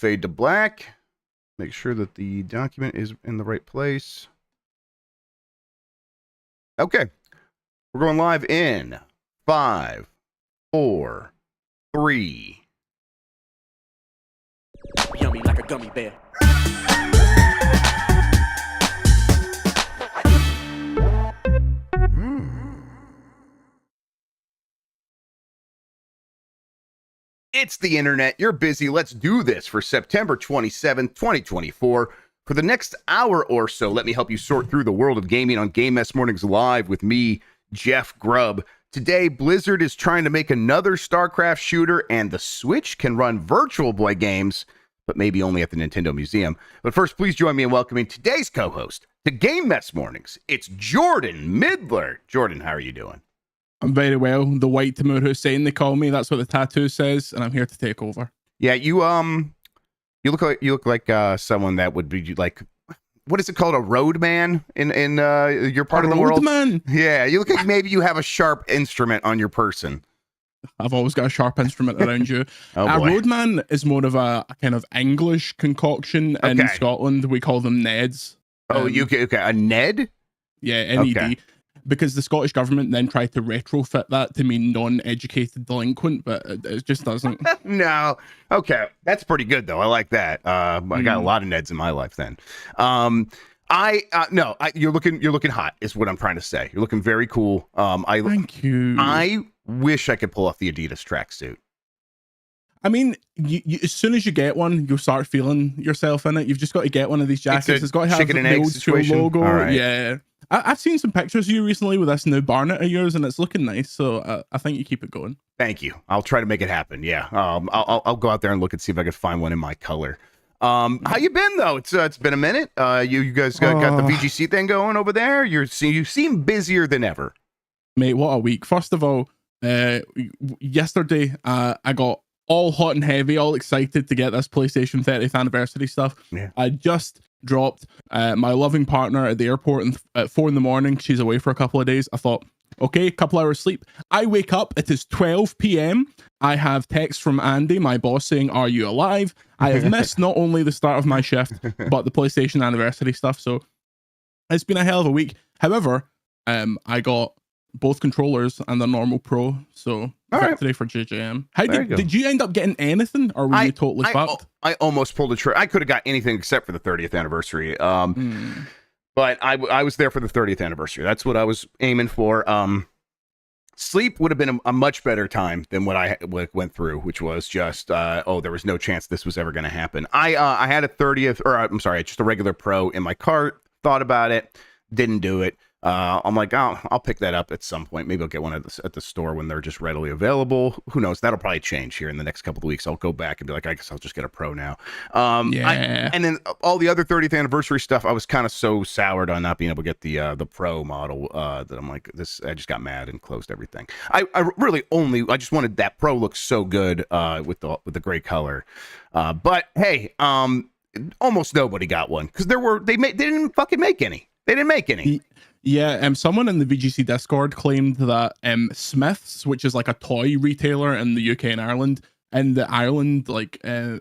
fade to black. Make sure that the document is in the right place. Okay. We're going live in 5, 4, 3. Yummy like a gummy bear. It's the internet. You're busy. Let's do this for September 27th, 2024. For the next hour or so, let me help you sort through the world of gaming on Game Mess Mornings Live with me, Jeff Grubb. Today, Blizzard is trying to make another StarCraft shooter, and the Switch can run Virtual Boy games, but maybe only at the Nintendo Museum. But first, please join me in welcoming today's co-host to Game Mess Mornings. It's Jordan Midler. Jordan, how are you doing? I'm very well. The White Timur Hussein, they call me. That's what the tattoo says, and I'm here to take over. Yeah, you look like someone that would be like, what is it called, a roadman in your part of the world? Man. Yeah, you look like maybe you have a sharp instrument on your person. I've always got a sharp instrument around you. Oh, a boy. roadman is more of a kind of English concoction. In Okay. Scotland, we call them Neds. Oh, okay, a Ned? Yeah, N-E-D. Okay. Because the Scottish government then tried to retrofit that to mean non-educated delinquent, but it just doesn't. No. Okay, that's pretty good though. I like that. I got a lot of Neds in my life then. You're looking hot is what I'm trying to say. You're looking very cool. Thank you. I wish I could pull off the Adidas tracksuit. I mean, you, as soon as you get one, you'll start feeling yourself in it. You've just got to get one of these jackets. It's got to have chicken and the egg old school situation. logo. All right. Yeah. I've seen some pictures of you recently with this new Barnet of yours, and it's looking nice. So I think you keep it going. Thank you. I'll try to make it happen. Yeah. I'll go out there and look and see if I can find one in my color. How you been though? It's been a minute. You guys got the VGC thing going over there. You seem busier than ever. Mate, what a week. First of all, yesterday I got all hot and heavy, all excited to get this PlayStation 30th anniversary stuff. Yeah. I just dropped my loving partner at the airport at 4 a.m. She's away for a couple of days. I thought, okay, a couple hours sleep. I wake up, it is 12 p.m. I have text from Andy, my boss, saying, "Are you alive?" I have missed not only the start of my shift, but the PlayStation anniversary stuff. So it's been a hell of a week. However, I got both controllers and the normal Pro. So victory for JJM. How did you end up getting anything, or were you totally fucked? I almost pulled a trigger. I could have got anything except for the 30th anniversary. But I was there for the 30th anniversary. That's what I was aiming for. Sleep would have been a much better time than what I went through, which was just, there was no chance this was ever going to happen. I had a 30th, or I'm sorry, just a regular Pro in my cart, thought about it, didn't do it. I'm like, oh, I'll pick that up at some point. Maybe I'll get one at the store when they're just readily available. Who knows? That'll probably change here in the next couple of weeks. I'll go back and be like, I guess I'll just get a Pro now. And then all the other 30th anniversary stuff, I was kind of so soured on not being able to get the Pro model that I'm like, I just got mad and closed everything. I just wanted that Pro looks so good with the gray color. But hey, almost nobody got one because they didn't fucking make any. They didn't make any. Yeah, someone in the VGC Discord claimed that Smiths, which is like a toy retailer in the UK and Ireland, and the Ireland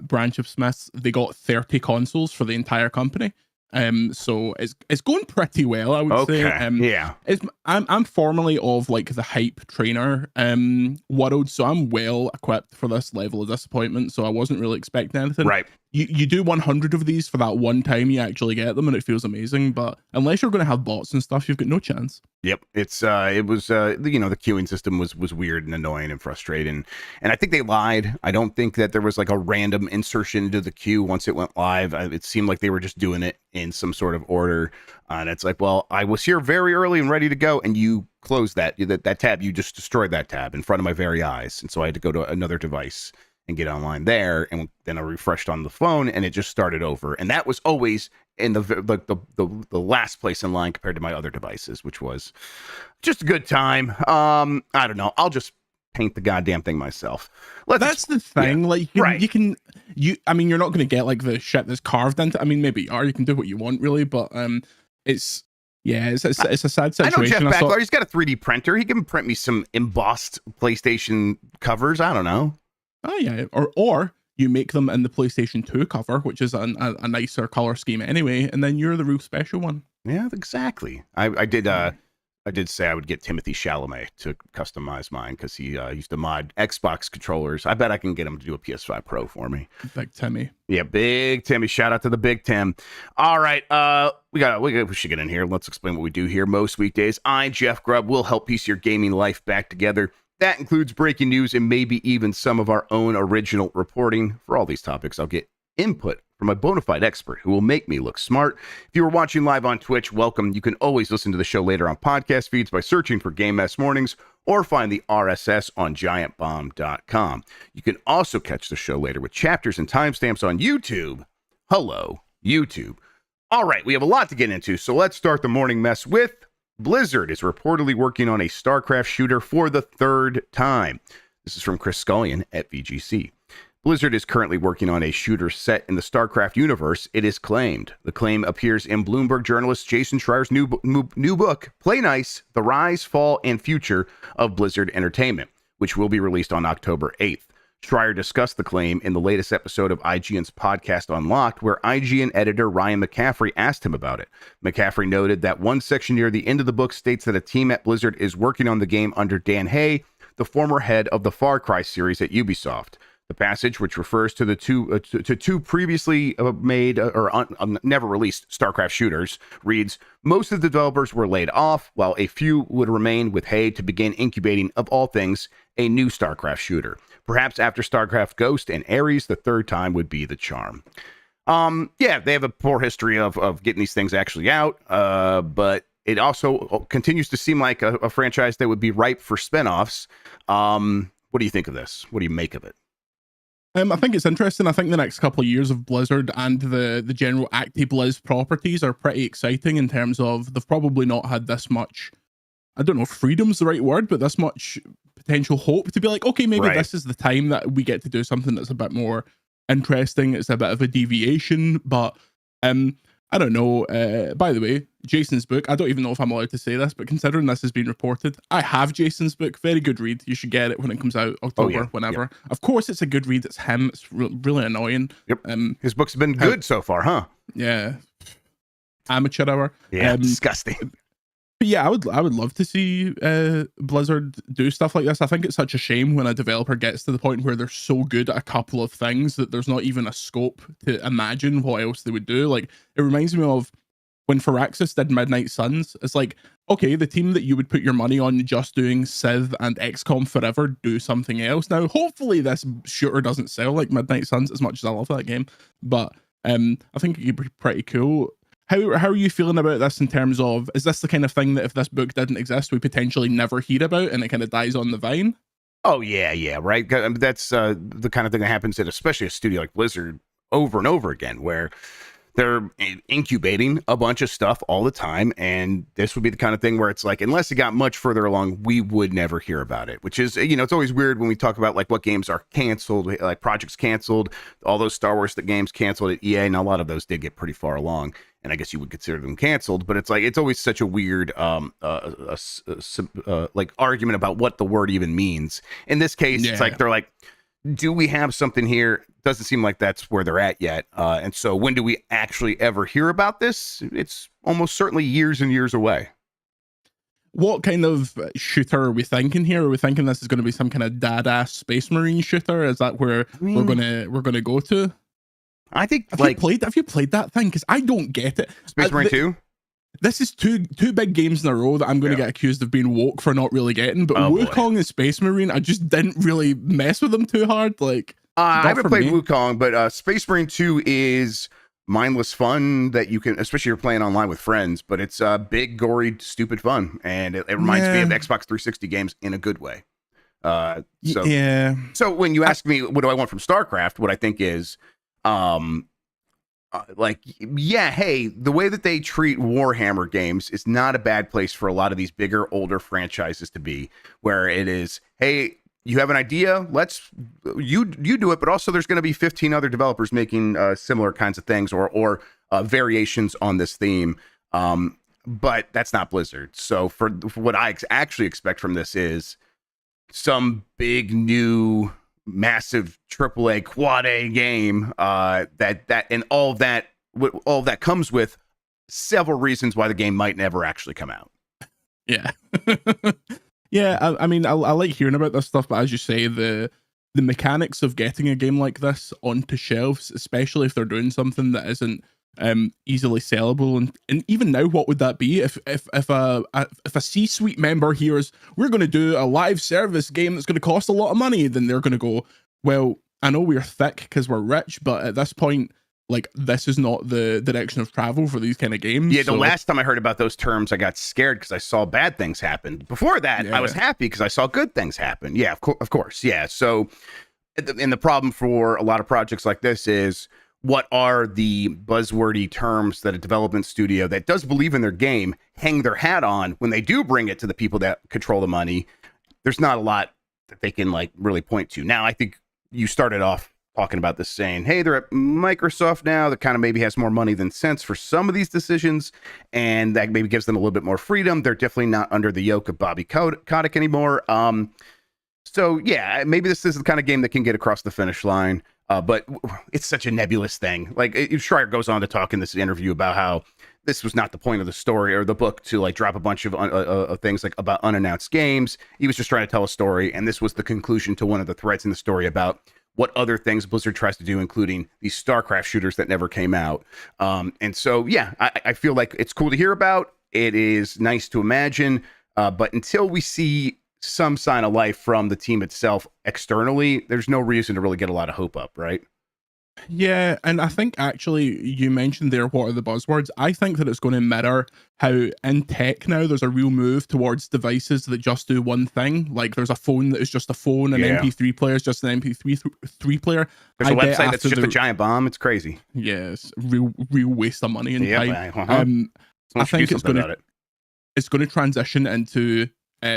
branch of Smiths, they got 30 consoles for the entire company. So it's going pretty well, I would say. Yeah. I'm formerly of like the hype trainer world, so I'm well equipped for this level of disappointment. So I wasn't really expecting anything. Right. You do 100 of these for that one time you actually get them, and it feels amazing. But unless you're going to have bots and stuff, you've got no chance. Yep, it was the queuing system was weird and annoying and frustrating, and I think they lied. I don't think that there was like a random insertion into the queue once it went live. It seemed like they were just doing it in some sort of order, and it's like, well, I was here very early and ready to go, and you closed that tab. You just destroyed that tab in front of my very eyes, and so I had to go to another device and get online there, and then I refreshed on the phone, and it just started over. And that was always in the last place in line compared to my other devices, which was just a good time. I don't know. I'll just paint the goddamn thing myself. That's the thing. Yeah, like I mean, you're not going to get like the shit that's carved into. I mean, maybe you are. You can do what you want, really, but it's a sad situation. I know Jeff Backlar. He's got a 3D printer. He can print me some embossed PlayStation covers. I don't know. Oh yeah, or you make them in the PlayStation 2 cover, which is a nicer color scheme anyway, and then you're the real special one. Yeah, exactly. I did say I would get Timothy Chalamet to customize mine because he used to mod Xbox controllers. I bet I can get him to do a PS5 Pro for me. Big Timmy. Yeah, Big Timmy. Shout out to the Big Tim. All right, we should get in here. Let's explain what we do here. Most weekdays, I, Jeff Grubb, will help piece your gaming life back together. That includes breaking news and maybe even some of our own original reporting. For all these topics, I'll get input from a bona fide expert who will make me look smart. If you are watching live on Twitch, welcome. You can always listen to the show later on podcast feeds by searching for Game Mess Mornings or find the RSS on giantbomb.com. You can also catch the show later with chapters and timestamps on YouTube. Hello, YouTube. All right, we have a lot to get into, so let's start the morning mess with Blizzard is reportedly working on a StarCraft shooter for the third time. This is from Chris Scullion at VGC. Blizzard is currently working on a shooter set in the StarCraft universe, it is claimed. The claim appears in Bloomberg journalist Jason Schreier's new book, Play Nice, The Rise, Fall, and Future of Blizzard Entertainment, which will be released on October 8th. Schreier discussed the claim in the latest episode of IGN's podcast Unlocked, where IGN editor Ryan McCaffrey asked him about it. McCaffrey noted that one section near the end of the book states that a team at Blizzard is working on the game under Dan Hay, the former head of the Far Cry series at Ubisoft. The passage, which refers to the two previously made or never released StarCraft shooters, reads, most of the developers were laid off, while a few would remain with Hay to begin incubating, of all things, a new StarCraft shooter. Perhaps after StarCraft Ghost and Ares, the third time would be the charm. Yeah, they have a poor history of getting these things actually out, but it also continues to seem like a franchise that would be ripe for spinoffs. What do you think of this? What do you make of it? I think it's interesting. I think the next couple of years of Blizzard and the general Acti-Blizz properties are pretty exciting in terms of they've probably not had this much, I don't know if freedom's the right word, but this much potential hope to be like, okay, maybe this is the time that we get to do something that's a bit more interesting. It's a bit of a deviation, but I don't know. By the way, Jason's book, I don't even know if I'm allowed to say this, but considering this has been reported, I have Jason's book. Very good read. You should get it when it comes out, October, whenever. Yeah. Of course, it's a good read. It's him. It's really annoying. Yep. His books have been good so far, huh? Yeah. Amateur hour. Yeah, disgusting. But yeah, I would love to see Blizzard do stuff like this. I think it's such a shame when a developer gets to the point where they're so good at a couple of things that there's not even a scope to imagine what else they would do. Like, it reminds me of when Firaxis did Midnight Suns. It's like, okay, the team that you would put your money on just doing Civ and XCOM forever do something else. Now, hopefully this shooter doesn't sell like Midnight Suns as much as I love that game, but I think it could be pretty cool. How are you feeling about this in terms of, is this the kind of thing that if this book didn't exist, we potentially never hear about and it kind of dies on the vine? Oh, yeah, right. I mean, that's the kind of thing that happens at especially a studio like Blizzard over and over again, where they're incubating a bunch of stuff all the time. And this would be the kind of thing where it's like, unless it got much further along, we would never hear about it, which is, it's always weird when we talk about like what games are canceled, like projects canceled, all those Star Wars games canceled at EA. And a lot of those did get pretty far along. And I guess you would consider them canceled, but it's like, it's always such a weird, like argument about what the word even means. In this case, it's like, they're like, do we have something here? Doesn't seem like that's where they're at yet. And so when do we actually ever hear about this? It's almost certainly years and years away. What kind of shooter are we thinking here? Are we thinking this is going to be some kind of dad-ass Space Marine shooter? Is that where we're gonna go to? I think have you played that thing? Because I don't get it. Space Marine 2? This is two big games in a row that I'm going to get accused of being woke for not really getting. But Wukong and Space Marine, I just didn't really mess with them too hard. Like, I haven't played Wukong, but Space Marine 2 is mindless fun that you can, especially if you're playing online with friends. But it's big, gory, stupid fun, and it reminds me of Xbox 360 games in a good way. So when you ask me, what do I want from StarCraft? What I think is, hey, the way that they treat Warhammer games is not a bad place for a lot of these bigger, older franchises to be, where it is, hey, you have an idea, you do it, but also there's going to be 15 other developers making similar kinds of things or variations on this theme. But that's not Blizzard. So for what I actually expect from this is some big new massive AAA quad A game, that and all of that, all of that comes with several reasons why the game might never actually come out. Yeah. Yeah, I mean, I like hearing about this stuff, but as you say, the mechanics of getting a game like this onto shelves, especially if they're doing something that isn't easily sellable, and even now, what would that be if a C-suite member hears we're going to do a live service game that's going to cost a lot of money, then they're going to go, well, I know we're thick because we're rich, but at this point, like, this is not the direction of travel for these kind of games. Yeah, the last time I heard about those terms, I got scared because I saw bad things happen. Before that, I was happy because I saw good things happen. Yeah, of course. Yeah. So, and the problem for a lot of projects like this is, what are the buzzwordy terms that a development studio that does believe in their game hang their hat on when they do bring it to the people that control the money? There's not a lot that they can like really point to. Now, I think you started off talking about this saying, hey, they're at Microsoft now, that kind of maybe has more money than sense for some of these decisions, and that maybe gives them a little bit more freedom. They're definitely not under the yoke of Bobby Kotick anymore. So yeah, maybe this is the kind of game that can get across the finish line. But it's such a nebulous thing. Like, Schreier goes on to talk in this interview about how this was not the point of the story or the book to like drop a bunch of things like about unannounced games. He was just trying to tell a story, and this was the conclusion to one of the threads in the story about what other things Blizzard tries to do, including these StarCraft shooters that never came out. And so, yeah, I feel like it's cool to hear about. It is nice to imagine, but until we see some sign of life from the team itself externally, there's no reason to really get a lot of hope up, right? Yeah, and I think actually you mentioned there what are the buzzwords. I think that it's going to mirror how in tech now there's a real move towards devices that just do one thing. Like there's a phone that is just a phone, an MP3 player is just an MP3 player. There's a website that's just a giant bomb. It's crazy. Yes, real waste of money and time. I think it's going to transition into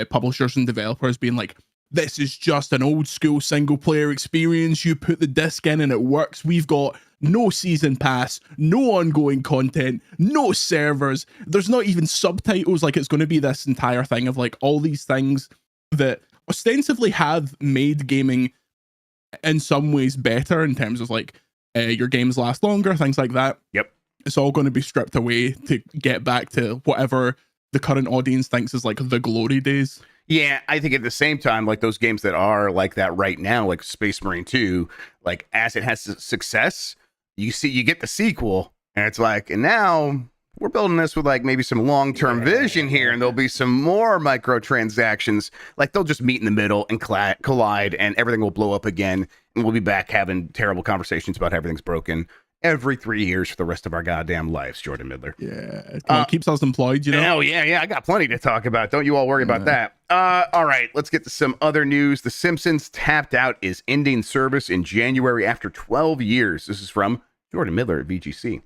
publishers and developers being like, this is just an old school single player experience. You put the disc in and it works. We've got no season pass, no ongoing content, no servers. There's not even subtitles. Like, it's going to be this entire thing of like all these things that ostensibly have made gaming in some ways better in terms of like your games last longer, things like that. Yep. It's all going to be stripped away to get back to whatever the current audience thinks is like the glory days. Yeah, I think at the same time, like those games that are like that right now, like Space Marine 2, like as it has success, you get the sequel, and it's like, and now we're building this with like maybe some long-term vision here, and there'll be some more microtransactions. Like they'll just meet in the middle and collide, and everything will blow up again, and we'll be back having terrible conversations about how everything's broken every 3 years for the rest of our goddamn lives, Jordan Midler. Yeah, it keeps us employed, you know? Oh, yeah, I got plenty to talk about. Don't you all worry about that. All right, let's get to some other news. The Simpsons Tapped Out is ending service in January after 12 years. This is from Jordan Midler at VGC.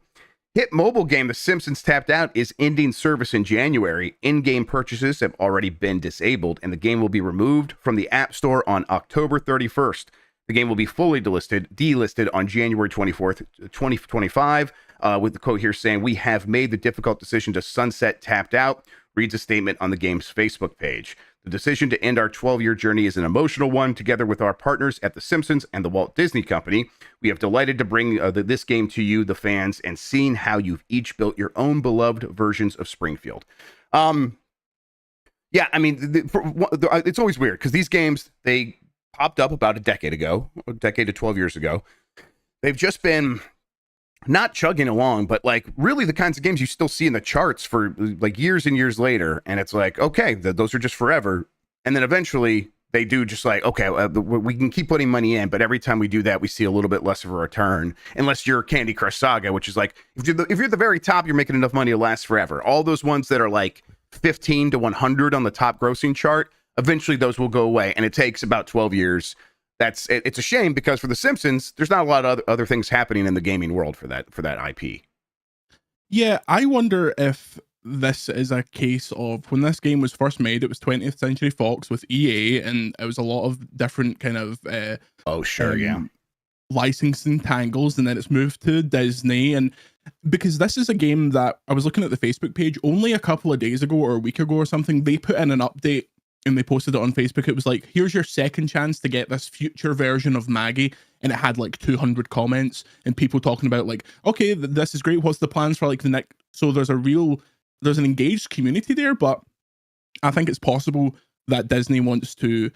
Hit mobile game The Simpsons Tapped Out is ending service in January. In-game purchases have already been disabled, and the game will be removed from the App Store on October 31st. The game will be fully delisted on January 24th, 2025, with the quote here saying, "We have made the difficult decision to sunset Tapped Out," reads a statement on the game's Facebook page. "The decision to end our 12-year journey is an emotional one. Together with our partners at The Simpsons and the Walt Disney Company, we have delighted to bring this game to you, the fans, and seeing how you've each built your own beloved versions of Springfield." Yeah, I mean, it's always weird because these games, they popped up about a decade to 12 years ago. They've just been not chugging along, but like really the kinds of games you still see in the charts for like years and years later. And it's like, okay, those are just forever. And then eventually they do just like, okay, we can keep putting money in, but every time we do that, we see a little bit less of a return, unless you're Candy Crush Saga, which is like, if you're at the very top, you're making enough money to last forever. All those ones that are like 15 to 100 on the top grossing chart, eventually those will go away, and it takes about 12 years. It's a shame because for The Simpsons, there's not a lot of other things happening in the gaming world for that IP. Yeah, I wonder if this is a case of when this game was first made, it was 20th Century Fox with EA, and it was a lot of different kind of licensing tangles, and then it's moved to Disney. And because this is a game that I was looking at the Facebook page only a couple of days ago or a week ago or something, they put in an update and they posted it on Facebook. It was like, here's your second chance to get this future version of Maggie. And it had like 200 comments and people talking about like, okay, this is great. What's the plans for like the next? So there's an engaged community there, but I think it's possible that Disney wants to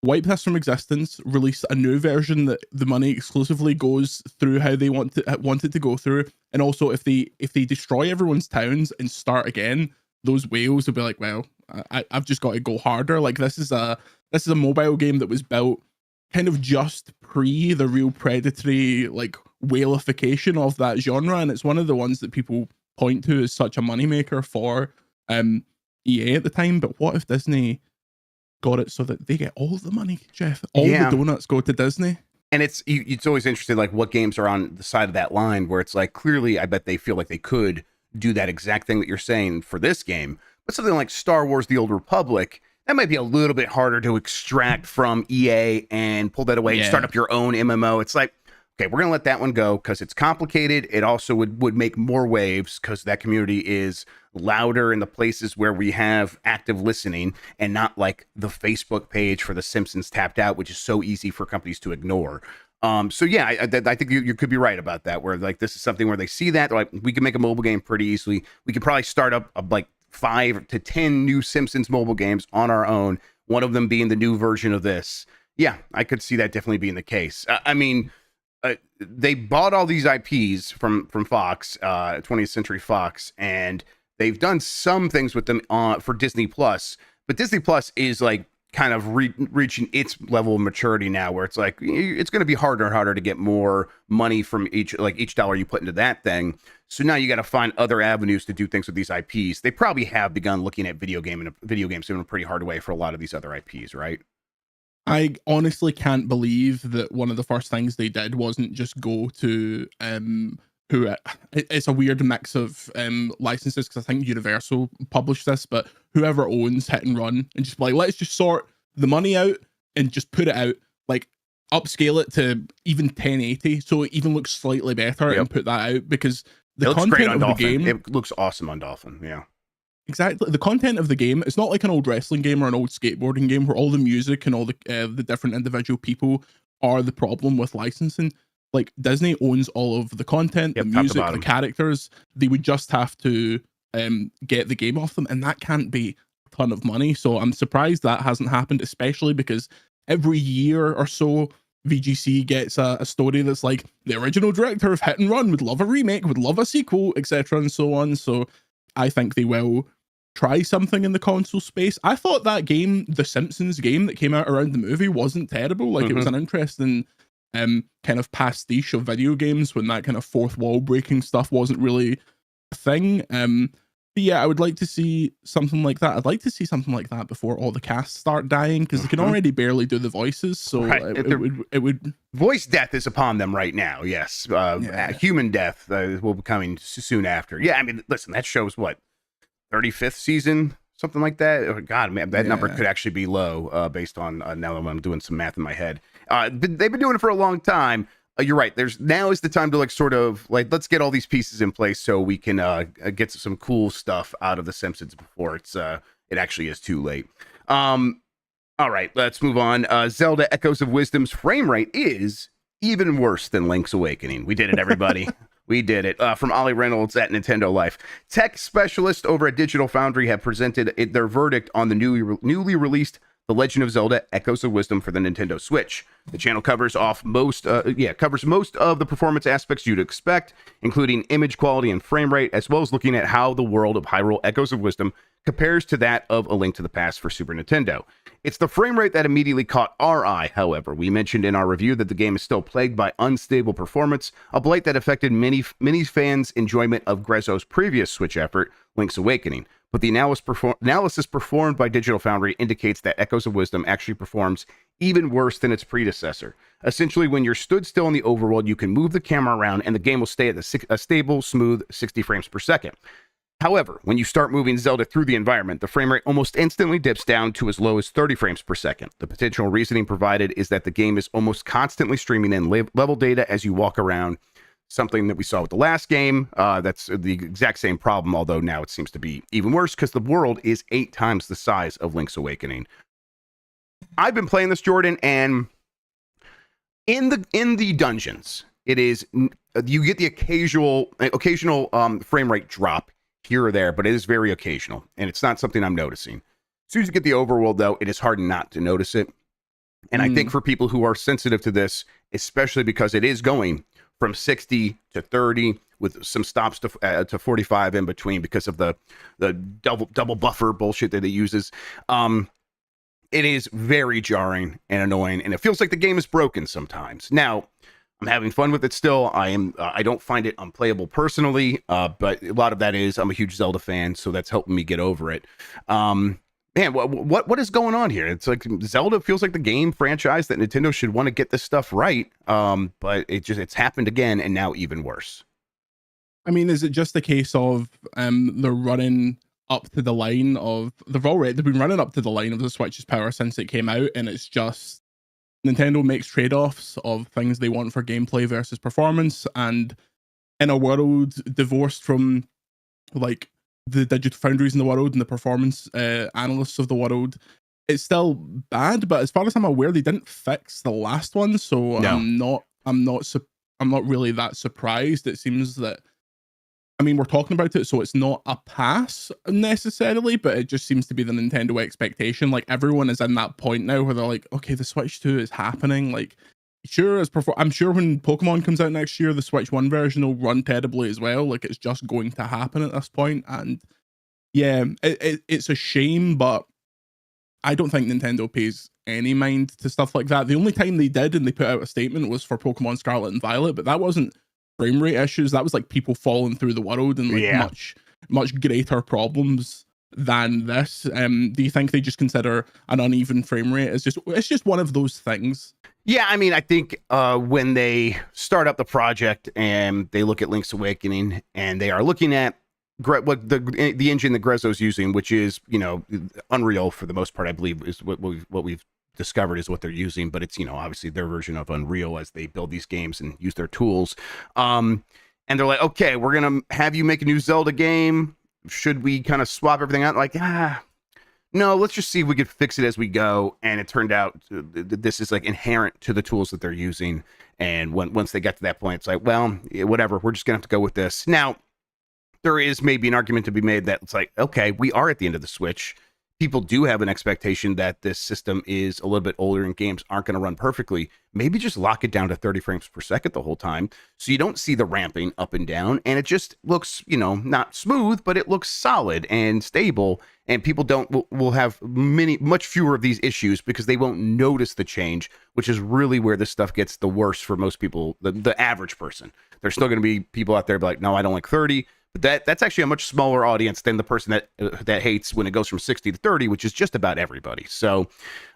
wipe this from existence, release a new version that the money exclusively goes through how they want it to go through. And also if they destroy everyone's towns and start again, those whales will be like, well, I've just got to go harder. Like this is a mobile game that was built kind of just pre the real predatory like whalification of that genre, and it's one of the ones that people point to as such a moneymaker for EA at the time. But what if Disney got it so that they get all the money, Jeff? All the donuts go to Disney. And it's always interesting, like what games are on the side of that line where it's like, clearly, I bet they feel like they could do that exact thing that you're saying for this game. But something like Star Wars: The Old Republic, that might be a little bit harder to extract from EA and pull that away and start up your own MMO. It's like, okay, we're going to let that one go because it's complicated. It also would make more waves because that community is louder in the places where we have active listening and not like the Facebook page for the Simpsons tapped out, which is so easy for companies to ignore. So yeah, I think you could be right about that, where like this is something where they see that, like we can make a mobile game pretty easily. We could probably start up like 5 to 10 new Simpsons mobile games on our own, one of them being the new version of this. Yeah, I could see that definitely being the case. I mean, they bought all these IPs from Fox, 20th Century Fox, and they've done some things with them for Disney Plus, but Disney Plus is like kind of reaching its level of maturity now, where it's like it's going to be harder and harder to get more money from each dollar you put into that thing. So now you got to find other avenues to do things with these IPs. They probably have begun looking at video games in a pretty hard way for a lot of these other IPs, right? I honestly can't believe that one of the first things they did wasn't just go to it's a weird mix of licenses, because I think Universal published this, but whoever owns Hit and Run, and just be like, let's just sort the money out and just put it out, like upscale it to even 1080 so it even looks slightly better, and put that out, because the content of the game, it looks awesome on Dolphin. Yeah, exactly. The content of the game, it's not like an old wrestling game or an old skateboarding game where all the music and all the different individual people are the problem with licensing. Like Disney owns all of the content, the music, the characters. They would just have to get the game off them, and that can't be a ton of money. So I'm surprised that hasn't happened, especially because every year or so VGC gets a story that's like, the original director of Hit and Run would love a remake, would love a sequel, etc. and so on. So I think they will try something in the console space. I thought that game, the Simpsons game that came out around the movie, wasn't terrible. Like it was an interesting kind of pastiche of video games when that kind of fourth wall breaking stuff wasn't really a thing. But yeah, I would like to see something like that. I'd like to see something like that before all the casts start dying, because they can already barely do the voices. So it would voice death is upon them right now. Yes, human death will be coming soon after. Yeah, I mean, listen, that show's what, 35th season, something like that. Oh, God, man, that number could actually be low based on now that I'm doing some math in my head. They've been doing it for a long time. You're right. Now is the time to like sort of like, let's get all these pieces in place so we can get some cool stuff out of the Simpsons before it actually is too late. All right, let's move on. Zelda Echoes of Wisdom's frame rate is even worse than Link's Awakening. We did it, everybody. We did it. From Ollie Reynolds at Nintendo Life. Tech specialists over at Digital Foundry have presented their verdict on the newly released The Legend of Zelda Echoes of Wisdom for the Nintendo Switch. The channel covers most of the performance aspects you'd expect, including image quality and frame rate, as well as looking at how the world of Hyrule Echoes of Wisdom compares to that of A Link to the Past for Super Nintendo. It's the frame rate that immediately caught our eye, however. We mentioned in our review that the game is still plagued by unstable performance, a blight that affected many fans' enjoyment of Grezzo's previous Switch effort, Link's Awakening. But the analysis performed by Digital Foundry indicates that Echoes of Wisdom actually performs even worse than its predecessor. Essentially, when you're stood still in the overworld, you can move the camera around and the game will stay at a stable, smooth 60 frames per second. However, when you start moving Zelda through the environment, the frame rate almost instantly dips down to as low as 30 frames per second. The potential reasoning provided is that the game is almost constantly streaming in level data as you walk around, something that we saw with the last game. That's the exact same problem, although now it seems to be even worse because the world is 8 times the size of Link's Awakening. I've been playing this, Jordan, and in the dungeons, it is you get the occasional frame rate drop here or there, but it is very occasional, and it's not something I'm noticing. As soon as you get the overworld, though, it is hard not to notice it. And I think for people who are sensitive to this, especially because it is going from 60 to 30 with some stops to 45 in between because of the double buffer bullshit that it uses, it is very jarring and annoying, and it feels like the game is broken sometimes. Now, I'm having fun with it still. I don't find it unplayable personally, but a lot of that is I'm a huge Zelda fan, so that's helping me get over it. Man, what is going on here? It's like Zelda feels like the game franchise that Nintendo should want to get this stuff right, but it's happened again, and now even worse. I mean, is it just a case of they're running up to the line of they've been running up to the line of the Switch's power since it came out, and it's just Nintendo makes trade-offs of things they want for gameplay versus performance, and in a world divorced from like the digital foundries in the world and the performance analysts of the world, it's still bad. But as far as I'm aware, they didn't fix the last one, so no. I'm not really that surprised. It seems that, I mean, we're talking about it, so it's not a pass necessarily, but it just seems to be the Nintendo expectation. Like, everyone is in that point now where they're like, okay, the Switch 2 is happening. Like, sure, I'm sure when Pokemon comes out next year, the Switch 1 version will run terribly as well. Like, it's just going to happen at this point. And yeah, it's a shame, but I don't think Nintendo pays any mind to stuff like that. The only time they did and they put out a statement was for Pokemon Scarlet and Violet, but that wasn't frame rate issues. That was like people falling through the world and like much greater problems than this. Do you think they just consider an uneven frame rate as it's just one of those things? Yeah, I mean, I think when they start up the project and they look at Link's Awakening and they are looking at what the engine that Grezzo's using, which is, you know, Unreal for the most part, I believe is what we've discovered is what they're using, but it's, you know, obviously their version of Unreal as they build these games and use their tools. And they're like, okay, we're gonna have you make a new Zelda game. Should we kind of swap everything out? Like, no, let's just see if we could fix it as we go. And it turned out this is like inherent to the tools that they're using. And once they got to that point, it's like, well, whatever, we're just gonna have to go with this. Now, there is maybe an argument to be made that it's like, okay, we are at the end of the Switch. People do have an expectation that this system is a little bit older and games aren't going to run perfectly. Maybe just lock it down to 30 frames per second the whole time, so you don't see the ramping up and down, and it just looks, you know, not smooth, but it looks solid and stable, and people will have much fewer of these issues because they won't notice the change, which is really where this stuff gets the worst for most people, the average person. There's still going to be people out there be like, no, I don't like 30. That's actually a much smaller audience than the person that hates when it goes from 60 to 30, which is just about everybody. So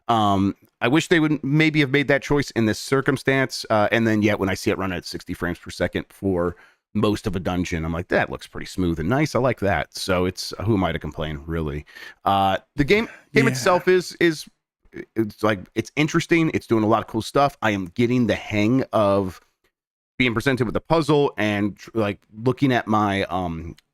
I wish they would maybe have made that choice in this circumstance. And then yet when I see it run at 60 frames per second for most of a dungeon, I'm like, that looks pretty smooth and nice. I like that. So it's, who am I to complain, really? The game itself is it's like, it's interesting. It's doing a lot of cool stuff. I am getting the hang of being presented with a puzzle and like looking at my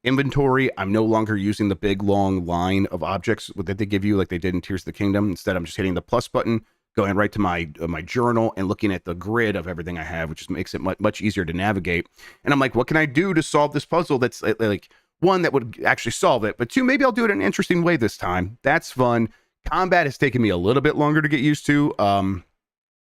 inventory. I'm no longer using the big long line of objects that they give you like they did in Tears of the Kingdom. Instead, I'm just hitting the plus button, going right to my journal and looking at the grid of everything I have, which just makes it much easier to navigate. And I'm like, what can I do to solve this puzzle? That's like one that would actually solve it, but two, maybe I'll do it in an interesting way this time. That's fun. Combat has taken me a little bit longer to get used to.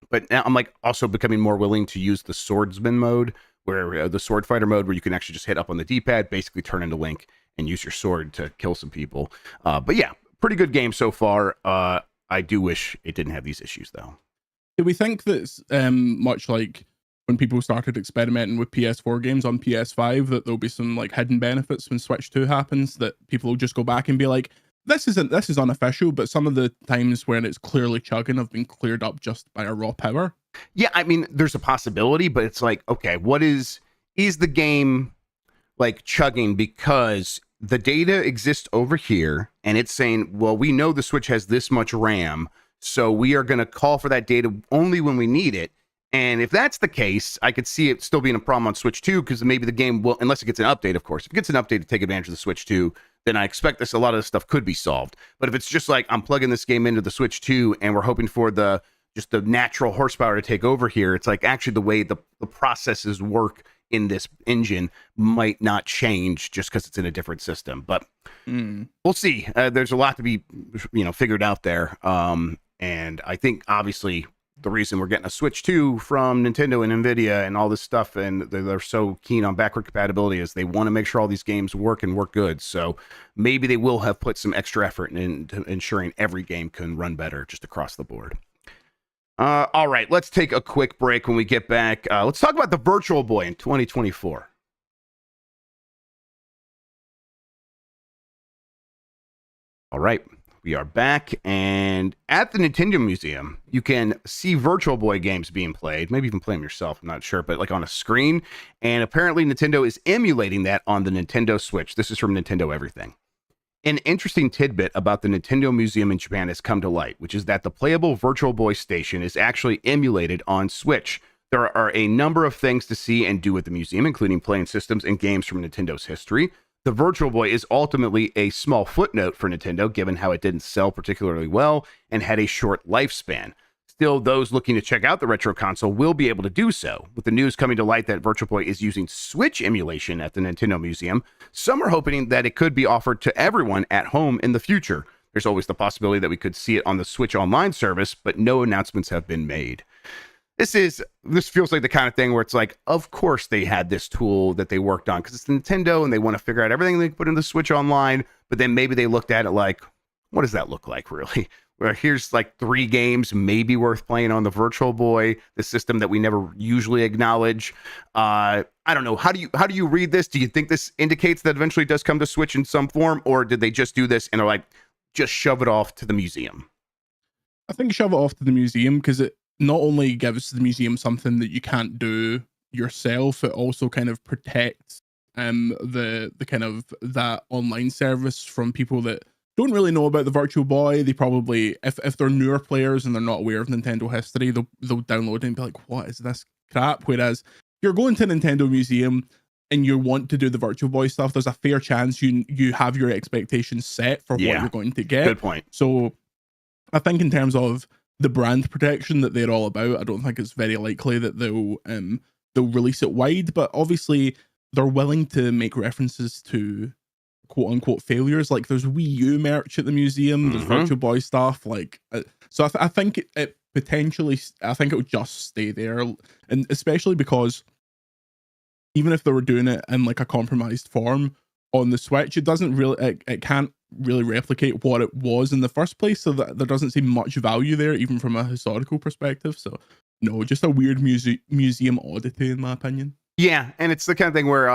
But now I'm like also becoming more willing to use the swordsman mode, where the sword fighter mode, where you can actually just hit up on the D-pad, basically turn into Link and use your sword to kill some people. But yeah, pretty good game so far. I do wish it didn't have these issues though. Do we think that's much like when people started experimenting with PS4 games on PS5, that there'll be some like hidden benefits when Switch 2 happens, that people will just go back and be like, this is unofficial, but some of the times when it's clearly chugging have been cleared up just by a raw power? Yeah, I mean, there's a possibility, but it's like, okay, what is the game like chugging because the data exists over here and it's saying, well, we know the Switch has this much RAM, so we are going to call for that data only when we need it. And if that's the case, I could see it still being a problem on Switch 2, because maybe the game will, unless it gets an update, of course. If it gets an update to take advantage of the Switch 2, then I expect a lot of this stuff could be solved. But if it's just like I'm plugging this game into the Switch 2 and we're hoping for the natural horsepower to take over here, it's like actually the way the processes work in this engine might not change just because it's in a different system. But we'll see. There's a lot to be figured out there. And I think obviously the reason we're getting a Switch 2 from Nintendo and Nvidia and all this stuff, and they're so keen on backward compatibility, is they want to make sure all these games work and work good. So maybe they will have put some extra effort into ensuring every game can run better just across the board. All right, let's take a quick break. When we get back, let's talk about the Virtual Boy in 2024. All right, we are back, and at the Nintendo Museum, you can see Virtual Boy games being played, maybe even play them yourself, I'm not sure, but like on a screen, and apparently Nintendo is emulating that on the Nintendo Switch. This is from Nintendo Everything. An interesting tidbit about the Nintendo Museum in Japan has come to light, which is that the playable Virtual Boy station is actually emulated on Switch. There are a number of things to see and do at the museum, including playing systems and games from Nintendo's history. The Virtual Boy is ultimately a small footnote for Nintendo, given how it didn't sell particularly well and had a short lifespan. Still, those looking to check out the retro console will be able to do so. With the news coming to light that Virtual Boy is using Switch emulation at the Nintendo Museum, some are hoping that it could be offered to everyone at home in the future. There's always the possibility that we could see it on the Switch Online service, but no announcements have been made. This feels like the kind of thing where it's like, of course they had this tool that they worked on because it's Nintendo and they want to figure out everything they can put in the Switch Online, but then maybe they looked at it like, what does that look like really? Where here's like 3 games maybe worth playing on the Virtual Boy, the system that we never usually acknowledge. I don't know. How do you read this? Do you think this indicates that eventually it does come to Switch in some form, or did they just do this and are like, just shove it off to the museum? I think shove it off to the museum because it not only gives the museum something that you can't do yourself, it also kind of protects the kind of that online service from people that don't really know about the Virtual Boy. They probably, if they're newer players and they're not aware of Nintendo history, they'll download it and be like, what is this crap? Whereas if you're going to Nintendo Museum and you want to do the Virtual Boy stuff, there's a fair chance you have your expectations set for what you're going to get. Good point. So I think in terms of the brand protection that they're all about, I don't think it's very likely that they'll release it wide, but obviously they're willing to make references to quote unquote failures. Like there's Wii U merch at the museum, there's Virtual Boy stuff, like so I think it potentially, I think it would just stay there, and especially because even if they were doing it in like a compromised form on the Switch, it doesn't really, it can't really replicate what it was in the first place, so that there doesn't seem much value there even from a historical perspective. So no, just a weird museum oddity in my opinion. Yeah, and it's the kind of thing where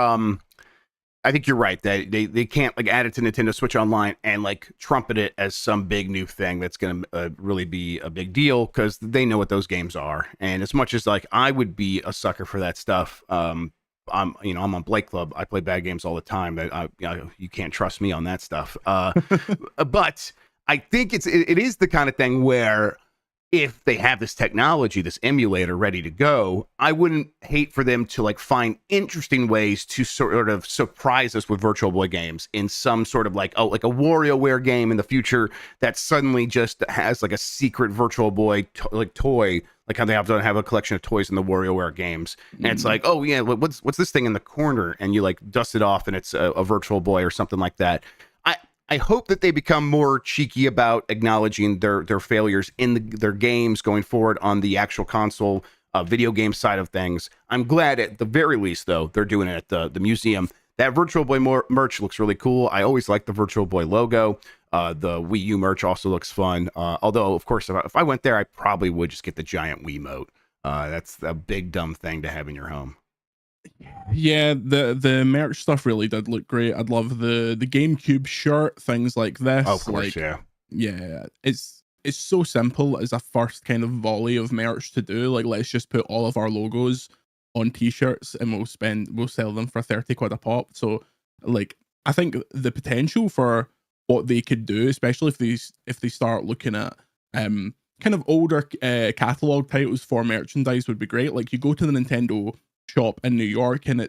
I think you're right that they can't like add it to Nintendo Switch Online and like trumpet it as some big new thing that's going to really be a big deal, because they know what those games are. And as much as like I would be a sucker for that stuff, I'm on Blake Club. I play bad games all the time. You can't trust me on that stuff. But I think it is the kind of thing where if they have this technology, this emulator ready to go, I wouldn't hate for them to like find interesting ways to sort of surprise us with Virtual Boy games in some sort of like a WarioWare game in the future that suddenly just has like a secret Virtual Boy toy, like how they have a collection of toys in the WarioWare games. And it's like, oh yeah, what's this thing in the corner? And you like dust it off and it's a Virtual Boy or something like that. I hope that they become more cheeky about acknowledging their failures in their games going forward on the actual console video game side of things. I'm glad at the very least, though, they're doing it at the museum. That Virtual Boy merch looks really cool. I always like the Virtual Boy logo. The Wii U merch also looks fun. Although, of course, if I went there, I probably would just get the giant Wiimote. That's a big, dumb thing to have in your home. Yeah, the merch stuff really did look great. I'd love the GameCube shirt, things like this. Oh, of course, like, yeah. It's so simple as a first kind of volley of merch to do. Like, let's just put all of our logos on t-shirts and we'll sell them for 30 quid a pop. So like, I think the potential for what they could do, especially if they start looking at kind of older catalog titles for merchandise, would be great. Like, you go to the Nintendo shop in New York and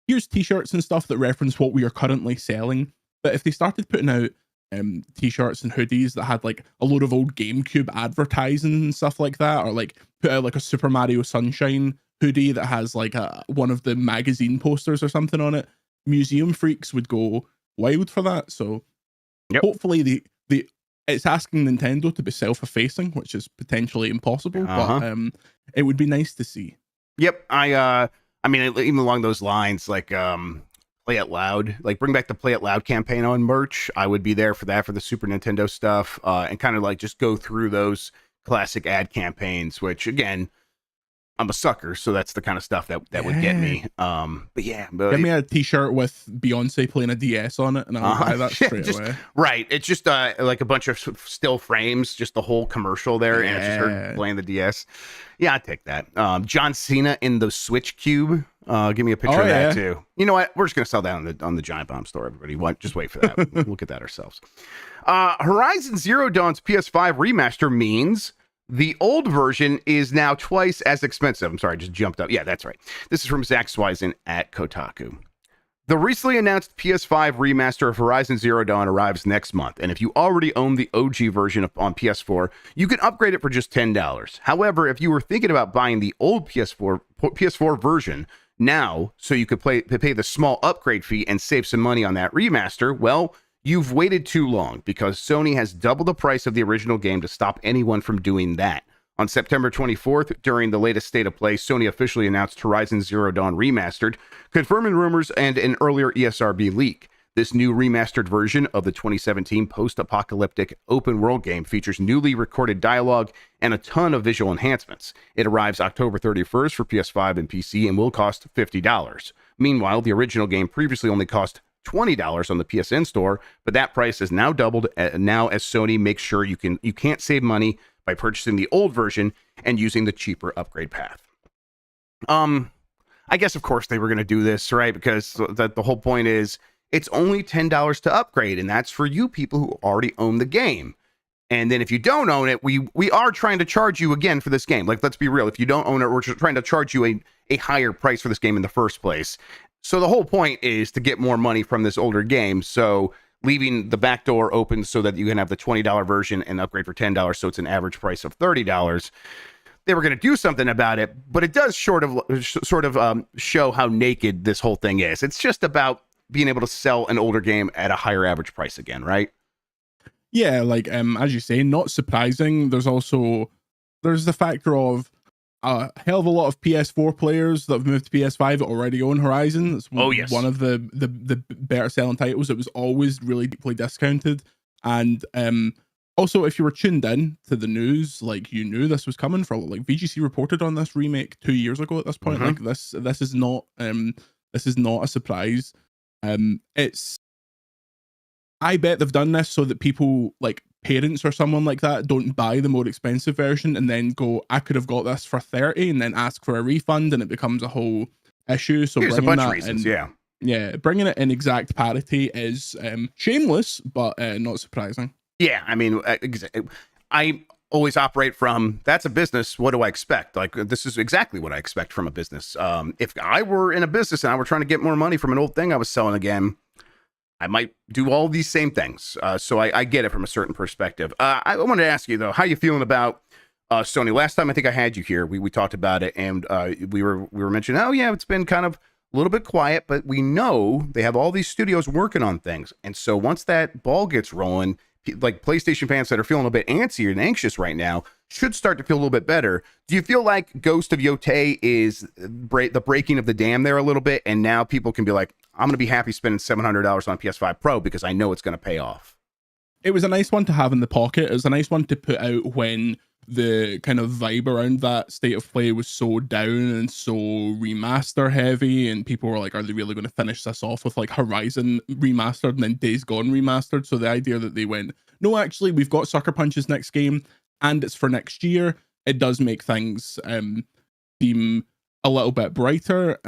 here's t-shirts and stuff that reference what we are currently selling But if they started putting out t-shirts and hoodies that had like a load of old GameCube advertising and stuff like that, or like put out like a Super Mario Sunshine hoodie that has like one of the magazine posters or something on it, museum freaks would go wild for that. So hopefully the it's asking Nintendo to be self-effacing, which is potentially impossible, but it would be nice to see. Yep. I mean, even along those lines, like Play It Loud, like bring back the Play It Loud campaign on merch. I would be there for that, for the Super Nintendo stuff, and kind of like just go through those classic ad campaigns, which again, I'm a sucker, so that's the kind of stuff that would get me. But yeah, give me a t-shirt with Beyonce playing a DS on it, and I'll buy that straight away. Right, it's just like a bunch of still frames, just the whole commercial there, and it's just her playing the DS. Yeah, I'd take that. John Cena in the Switch Cube. Give me a picture of that too. You know what? We're just gonna sell that on the Giant Bomb store. Everybody, just wait for that. We'll get that ourselves. Horizon Zero Dawn's PS5 remaster means the old version is now twice as expensive. I'm sorry, I just jumped up. Yeah, that's right. This is from Zach Swisen at Kotaku. The recently announced PS5 remaster of Horizon Zero Dawn arrives next month, and if you already own the OG version on PS4, you can upgrade it for just $10. However, if you were thinking about buying the old PS4 version now, so you could pay the small upgrade fee and save some money on that remaster, well, you've waited too long, because Sony has doubled the price of the original game to stop anyone from doing that. On September 24th, during the latest State of Play, Sony officially announced Horizon Zero Dawn Remastered, confirming rumors and an earlier ESRB leak. This new remastered version of the 2017 post-apocalyptic open-world game features newly recorded dialogue and a ton of visual enhancements. It arrives October 31st for PS5 and PC and will cost $50. Meanwhile, the original game previously only cost $20 on the PSN store, but that price is now doubled now as Sony makes sure you can't save money by purchasing the old version and using the cheaper upgrade path. I guess of course they were going to do this, right? Because the whole point is it's only $10 to upgrade, and that's for you people who already own the game. And then if you don't own it, we are trying to charge you again for this game. Like, let's be real. If you don't own it, we're trying to charge you a higher price for this game in the first place. So the whole point is to get more money from this older game. So leaving the back door open so that you can have the $20 version and upgrade for $10, so it's an average price of $30. They were going to do something about it, but it does sort of show how naked this whole thing is. It's just about being able to sell an older game at a higher average price again, right? Yeah, like as you say, not surprising. There's the factor of a hell of a lot of PS4 players that have moved to PS5 already own Horizon. It's one of the better selling titles. It was always really deeply discounted. And also, if you were tuned in to the news, like, you knew this was coming. For like, VGC reported on this remake 2 years ago at this point. Like, this is not a surprise. I bet they've done this so that people, like parents or someone like that, don't buy the more expensive version and then go, I could have got this for $30, and then ask for a refund, and it becomes a whole issue. So there's a bunch of reasons, bringing it in exact parity is shameless, but not surprising. Yeah, I mean, I always operate from, that's a business, what do I expect? Like, this is exactly what I expect from a business. If I were in a business and I were trying to get more money from an old thing I was selling again, I might do all these same things. So I get it from a certain perspective. I wanted to ask you, though, how you feeling about Sony? Last time I think I had you here, we talked about it, and we were mentioning, oh yeah, it's been kind of a little bit quiet, but we know they have all these studios working on things. And so once that ball gets rolling, like PlayStation fans that are feeling a bit antsy and anxious right now should start to feel a little bit better. Do you feel like Ghost of Yotei is the breaking of the dam there a little bit, and now people can be like, I'm going to be happy spending $700 on PS5 Pro because I know it's going to pay off? It was a nice one to have in the pocket. It was a nice one to put out when the kind of vibe around that State of Play was so down and so remaster heavy, and people were like, are they really going to finish this off with like Horizon remastered and then Days Gone remastered? So the idea that they went, no, actually, we've got Sucker Punch's next game and it's for next year, it does make things seem a little bit brighter.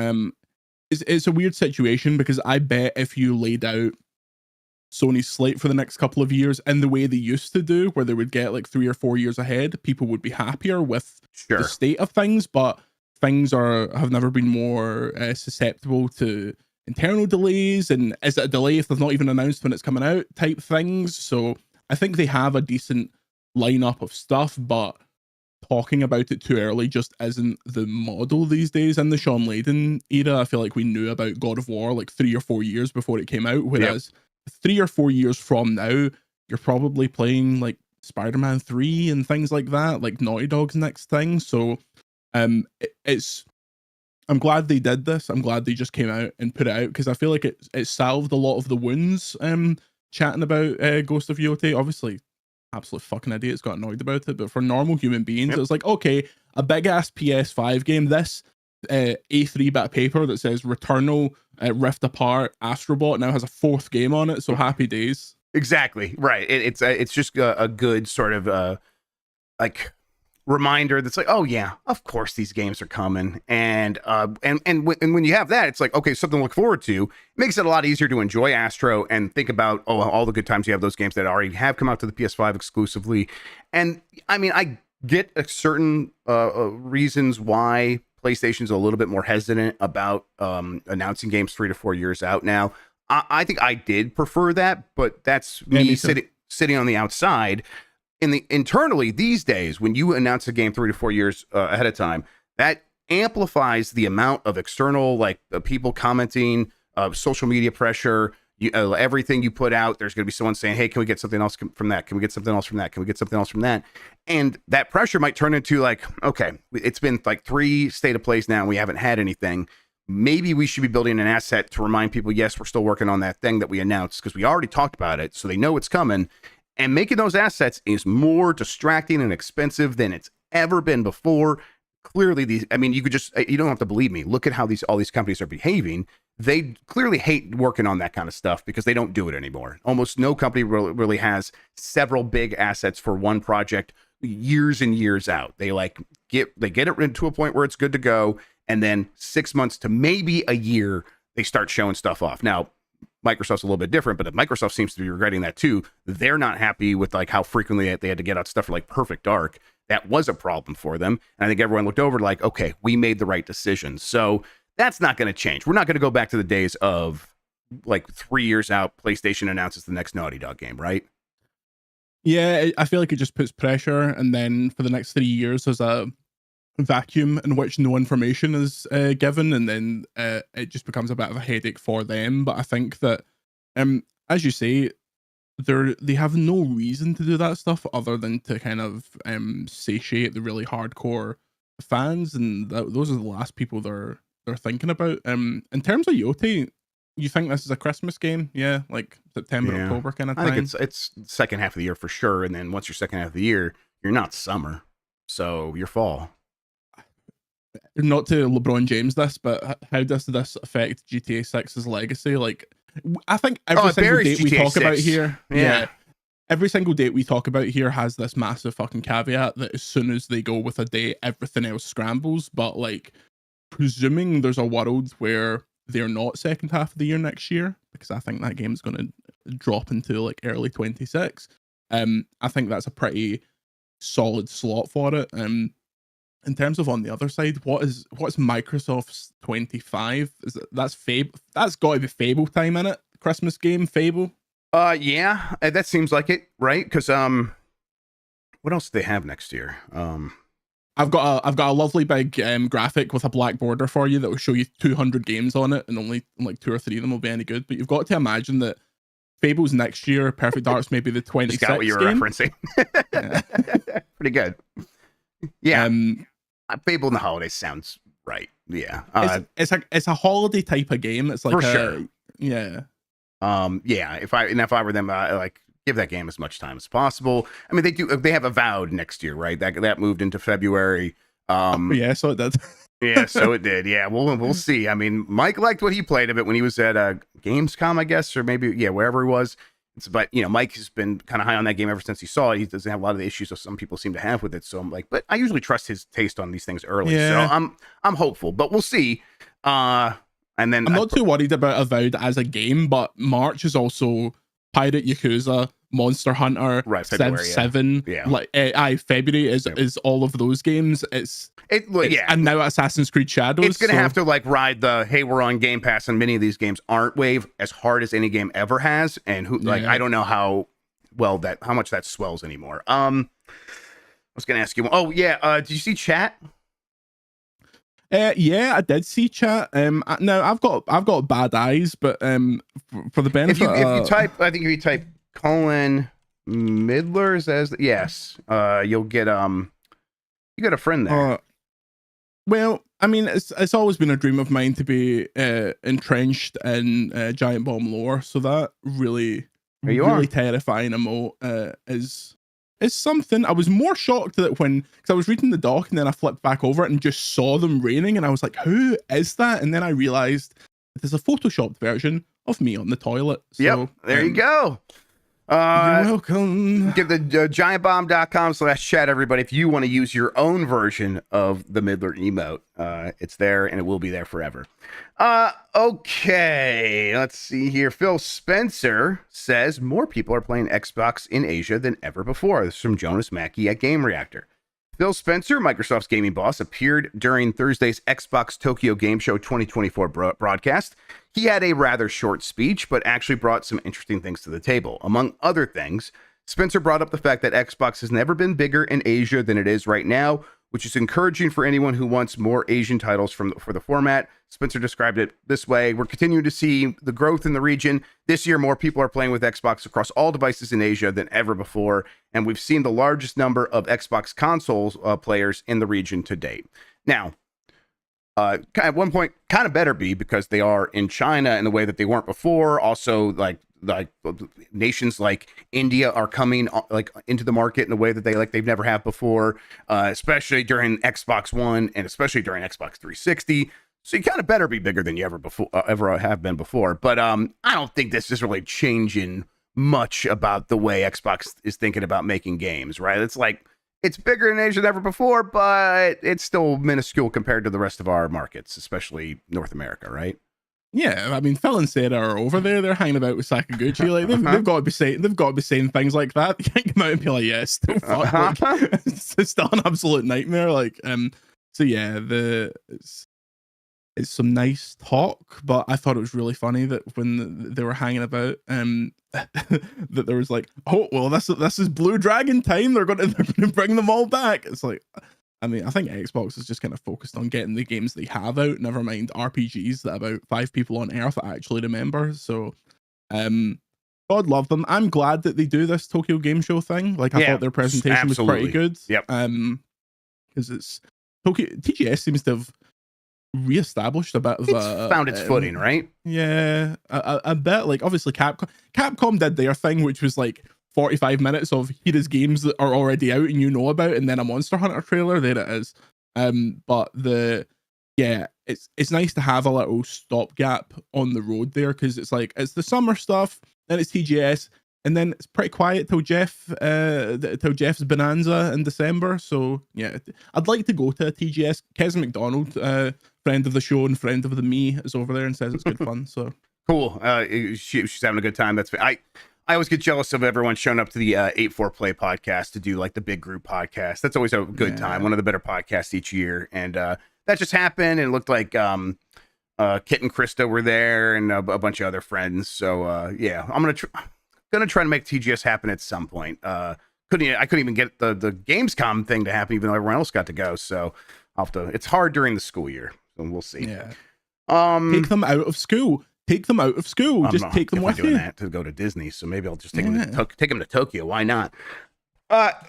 It's a weird situation, because I bet if you laid out Sony's slate for the next couple of years in the way they used to do, where they would get like 3 or 4 years ahead, people would be happier with the state of things. But things have never been more susceptible to internal delays, and is it a delay if they've not even announced when it's coming out type things. So I think they have a decent lineup of stuff, but talking about it too early just isn't the model these days. In the Sean Layden era, I feel like we knew about God of War like 3 or 4 years before it came out, whereas 3 or 4 years from now, you're probably playing like Spider-Man 3 and things like that, like Naughty Dog's next thing. So I'm glad they did this. I'm glad they just came out and put it out, because I feel like it salved a lot of the wounds. Chatting about Ghost of Yotei, obviously absolute fucking idiots got annoyed about it, but for normal human beings, it was like, okay, a big ass PS5 game, this A3 bit of paper that says Returnal, Rift Apart, Astrobot now has a 4th game on it, so happy days. Exactly right. It's just a good sort of like reminder that's like, oh yeah, of course these games are coming, and when you have that, it's like, okay, something to look forward to. It makes it a lot easier to enjoy Astro and think about all the good times you have those games that already have come out to the PS5 exclusively. And I mean, I get a certain reasons why PlayStation's a little bit more hesitant about announcing games 3 to 4 years out now. I think I did prefer that, but that's me sitting on the outside. Internally these days, when you announce a game 3 to 4 years ahead of time, that amplifies the amount of external, like people commenting, social media pressure, everything you put out. There's going to be someone saying, hey, can we get something else from that? Can we get something else from that? Can we get something else from that? And that pressure might turn into like, okay, it's been like 3 state of plays now and we haven't had anything. Maybe we should be building an asset to remind people, yes, we're still working on that thing that we announced, because we already talked about it, so they know it's coming. And making those assets is more distracting and expensive than it's ever been before. Clearly, you don't have to believe me. Look at how all these companies are behaving. They clearly hate working on that kind of stuff because they don't do it anymore. Almost no company really has several big assets for one project years and years out. They get it into a point where it's good to go, and then 6 months to maybe a year, they start showing stuff off. Now, Microsoft's a little bit different, but Microsoft seems to be regretting that too. They're not happy with like how frequently they had to get out stuff for like Perfect Dark. That was a problem for them. And I think everyone looked over like, okay, we made the right decision. So that's not going to change. We're not going to go back to the days of like 3 years out, PlayStation announces the next Naughty Dog game, right? Yeah, I feel like it just puts pressure, and then for the next 3 years, there's a vacuum in which no information is given, and then it just becomes a bit of a headache for them. But I think that, as you say, they have no reason to do that stuff other than to kind of satiate the really hardcore fans, and those are the last people they're thinking about. In terms of Yotei, you think this is a Christmas game? Yeah, like September, October kind of time? I think it's second half of the year for sure, and then once you're second half of the year, you're not summer, so you're fall. Not to LeBron James this, but how does this affect GTA 6's legacy? Like, I think every single date we talk about here, every single date we talk about here has this massive fucking caveat that as soon as they go with a date, everything else scrambles. But like, presuming there's a world where they're not second half of the year next year, because I think that game's going to drop into like early 26. I think that's a pretty solid slot for it. In terms of on the other side, what's Microsoft's 25? That's Fable? That's got to be Fable time in it. Christmas game, Fable. Yeah, that seems like it, right? Because what else do they have next year? I've got a lovely big graphic with a black border for you that will show you 200 games on it, and only like 2 or 3 of them will be any good. But you've got to imagine that Fable's next year, Perfect Dark's maybe the 26th. Just got what you were referencing. Pretty good. Yeah. Fable in the holidays sounds right. Yeah. It's a holiday type of game. It's like for sure. Yeah. Yeah. If I were them, like give that game as much time as possible. I mean, they have Avowed next year, right? That moved into February. Yeah, so it did. Yeah, so it did. Yeah, we'll see. I mean, Mike liked what he played of it when he was at Gamescom, I guess, or maybe wherever he was. But Mike has been kind of high on that game ever since he saw it. He doesn't have a lot of the issues that some people seem to have with it. So I'm like, but I usually trust his taste on these things early. Yeah. So I'm hopeful, but we'll see. And then I'm not too worried about Avowed as a game, but March is also Pirate Yakuza, Monster Hunter, Right, Civ February, yeah. 7, Yeah. like February is all of those games. And now Assassin's Creed Shadows. It's gonna have to like ride the hey, we're on Game Pass, and many of these games aren't wave as hard as any game ever has. And I don't know how much that swells anymore. I was gonna ask you. Oh yeah, did you see chat? Yeah, I did see chat. Now I've got bad eyes, but for the benefit, if you type, I think if you type colon Midlers as yes, you'll get you got a friend there. Well, I mean, it's always been a dream of mine to be entrenched in Giant Bomb lore, so that really terrifying emote is something. I was more shocked that because I was reading the doc and then I flipped back over it and just saw them raining, and I was like, who is that? And then I realized there's a photoshopped version of me on the toilet. So, yep, there you go. You're welcome. Give the giantbomb.com/chat, everybody, if you want to use your own version of the Midler emote. It's there and it will be there forever. Okay, let's see here. Phil Spencer says more people are playing Xbox in Asia than ever before. This is from Jonas Mackey at Game Reactor. Phil Spencer, Microsoft's gaming boss, appeared during Thursday's Xbox Tokyo Game Show 2024 broadcast. He had a rather short speech, but actually brought some interesting things to the table. Among other things, Spencer brought up the fact that Xbox has never been bigger in Asia than it is right now, which is encouraging for anyone who wants more Asian titles for the format. Spencer described it this way: we're continuing to see the growth in the region. This year, more people are playing with Xbox across all devices in Asia than ever before, and we've seen the largest number of Xbox consoles players in the region to date. Now, at one point, kind of better be, because they are in China in the way that they weren't before. Also, like nations like India are coming like into the market in a way that they've never have before, especially during Xbox One and especially during Xbox 360. So you kind of better be bigger than you ever have been before. But I don't think this is really changing much about the way Xbox is thinking about making games, right? It's like it's bigger in Asia than ever before, but it's still minuscule compared to the rest of our markets, especially North America, right? Yeah, I mean, Phil and Sarah are over there. They're hanging about with Sakaguchi. Like they've got to be saying things like that. You can't come out and be like, "Yeah, still fuck." Like, it's still an absolute nightmare. Like, so yeah, it's some nice talk, but I thought it was really funny that when they were hanging about, that there was like, "Oh, well, this is Blue Dragon time. They're gonna bring them all back." It's like, I mean, I think Xbox is just kind of focused on getting the games they have out, never mind RPGs that about 5 people on Earth actually remember. So, God love them. I'm glad that they do this Tokyo Game Show thing. Like, I thought their presentation was pretty good. Yep. Because it's TGS seems to have reestablished a bit of found its footing, right? Yeah, a bit. Like, obviously, Capcom did their thing, which was like 45 minutes of here is games that are already out and you know about, and then a Monster Hunter trailer. There it is. But it's nice to have a little stopgap on the road there, because it's like it's the summer stuff, then it's TGS, and then it's pretty quiet till Jeff's Bonanza in December. So yeah, I'd like to go to a TGS. Kez McDonald, friend of the show and friend of the me, is over there and says it's good fun. So cool. She's having a good time. That's I always get jealous of everyone showing up to the 8-4 Play podcast to do like the big group podcast. That's always a good time. One of the better podcasts each year. And that just happened. And it looked like Kit and Krista were there and a bunch of other friends. So yeah, I'm gonna try to make TGS happen at some point. I couldn't even get the Gamescom thing to happen, even though everyone else got to go. So I'll have to. It's hard during the school year, so we'll see. Yeah. Take them out of school. Take them out of school. Just take them with you. That to go to Disney, so maybe I'll just take them to Tokyo. Why not?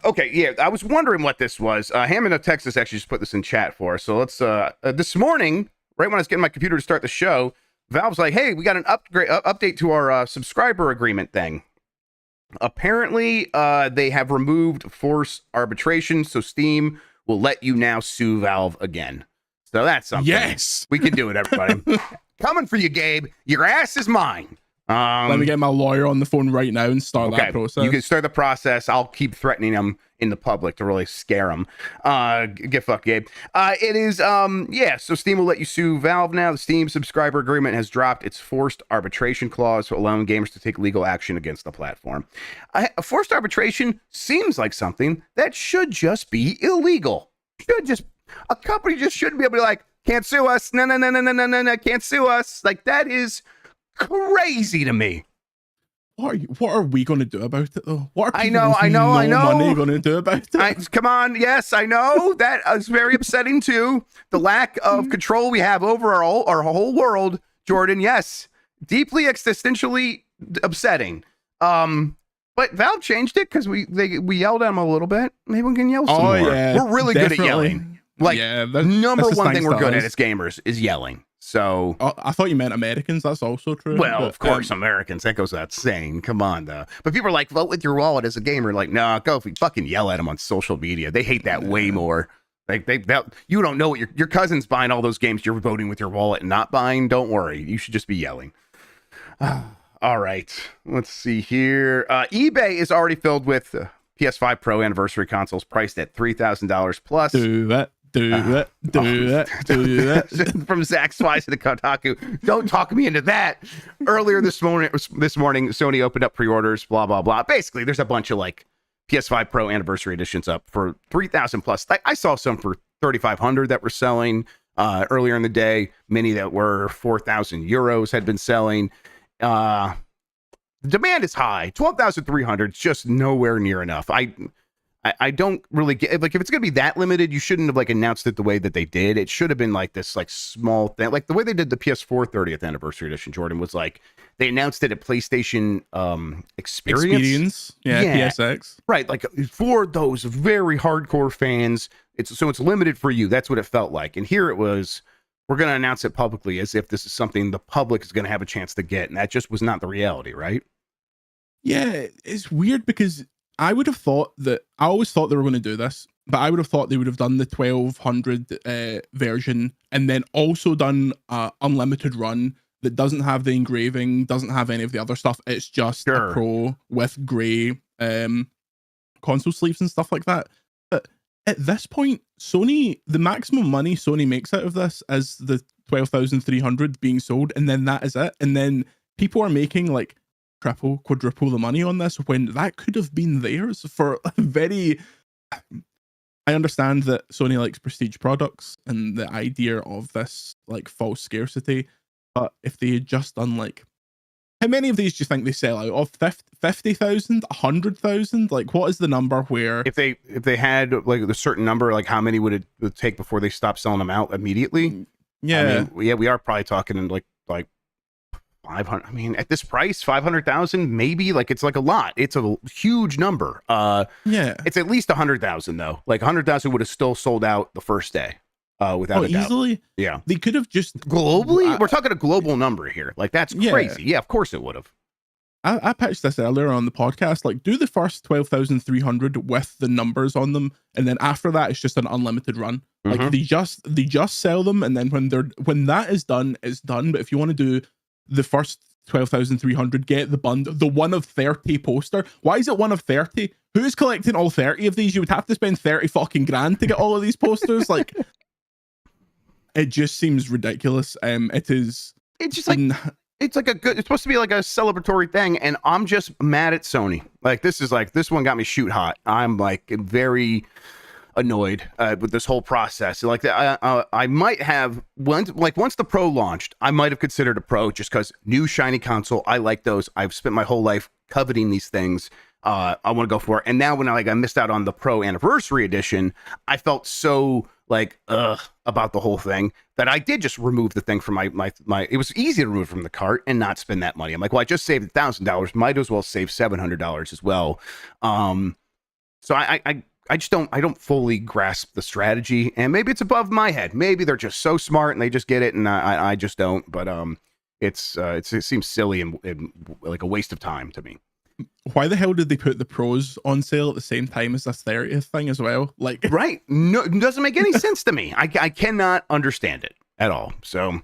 Okay, yeah. I was wondering what this was. Hammond of Texas actually just put this in chat for us. So let's. This morning, right when I was getting my computer to start the show, Valve's like, "Hey, we got an update to our subscriber agreement thing. Apparently, they have removed force arbitration, so Steam will let you now sue Valve again. So that's something. Yes, we can do it, everybody." Coming for you, Gabe. Your ass is mine. Let me get my lawyer on the phone right now and start that process. You can start the process. I'll keep threatening them in the public to really scare them. Get fucked, Gabe. It is, so Steam will let you sue Valve now. The Steam subscriber agreement has dropped its forced arbitration clause, allowing gamers to take legal action against the platform. Forced arbitration seems like something that should just be illegal. A company just shouldn't be able to like, can't sue us. No, can't sue us. Like, that is crazy to me. What are we going to do about it though? What are I know. money going to do about it? Come on, yes, I know that is very upsetting too. The lack of control we have over our whole world, Jordan. Yes, deeply existentially upsetting. But Valve changed it because we yelled at them a little bit. Maybe we can yell some more. Yeah, we're really good at yelling. Like, number one thing we're good at as gamers is yelling. So I thought you meant Americans. That's also true. Well, of course, Americans. That goes without saying. Come on, though. But people are like, vote with your wallet as a gamer. Like, no, go fucking yell at them on social media. They hate that way more. Like you don't know what your cousin's buying all those games. You're voting with your wallet and not buying. Don't worry. You should just be yelling. All right. Let's see here. eBay is already filled with PS5 Pro anniversary consoles priced at $3,000 plus. Do that. From Zach Swise to the Kotaku. Don't talk me into that. Earlier this morning, Sony opened up pre-orders, blah, blah, blah. Basically, there's a bunch of like PS5 Pro anniversary editions up for 3,000 plus. I saw some for 3,500 that were selling earlier in the day. Many that were 4,000 euros had been selling. The demand is high. 12,300 is just nowhere near enough. I don't really get, like, if it's gonna be that limited, you shouldn't have like announced it the way that they did. It should have been like this like small thing, like the way they did the PS4 30th anniversary edition. Jordan was like they announced it at PlayStation Experience. Yeah, PSX. Right, like for those very hardcore fans. It's limited for you. That's what it felt like. And here it was, we're gonna announce it publicly as if this is something the public is gonna have a chance to get, and that just was not the reality, right? Yeah, it's weird because I always thought they were going to do this, but I would have thought they would have done the 1200 version and then also done unlimited run that doesn't have the engraving, doesn't have any of the other stuff. It's just a Pro with gray console sleeves and stuff like that. But at this point, Sony, the maximum money Sony makes out of this is the 12,300 being sold, and then that is it. And then people are making like triple, quadruple the money on this when that could have been theirs for a very... I understand that Sony likes prestige products and the idea of this like false scarcity, but if they had just done like... How many of these do you think they sell out of? 50,000? 100,000? Like, what is the number where... If they had like a certain number, like how many would it take before they stopped selling them out immediately? Yeah. I mean, we are probably talking in like 500. I mean, at this price, 500,000 maybe. Like, it's like a lot. It's a huge number. Yeah, it's at least 100,000 though. Like 100,000 would have still sold out the first day, without a doubt. Easily. Yeah, they could have just globally. We're talking a global number here. Like, that's crazy. Yeah, of course it would have. I pitched this earlier on the podcast. Like, do the first 12,300 with the numbers on them, and then after that, it's just an unlimited run. Like, they just sell them, and then when that is done, it's done. But if you want to do the first 12,300, get the bundle, the 1 of 30 poster. Why is it 1 of 30? Who's collecting all 30 of these? You would have to spend 30 fucking grand to get all of these posters. Like, it just seems ridiculous. It's just like, it's like it's supposed to be like a celebratory thing, and I'm just mad at Sony. Like, this one got me shoot hot. I'm like very annoyed with this whole process. Like, I might have once the Pro launched, I might have considered a Pro just because new shiny console. I like those. I've spent my whole life coveting these things. I want to go for it. And now when I missed out on the Pro Anniversary Edition, I felt so like about the whole thing that I did just remove the thing from my. It was easy to remove from the cart and not spend that money. I'm like, well, I just saved $1,000. Might as well save $700 as well. So I just don't fully grasp the strategy, and maybe it's above my head. Maybe they're just so smart and they just get it, and I just don't. But it seems silly and like a waste of time to me. Why the hell did they put the Pros on sale at the same time as this 30th thing as well? Like, right? No, it doesn't make any sense to me. I cannot understand it at all. So,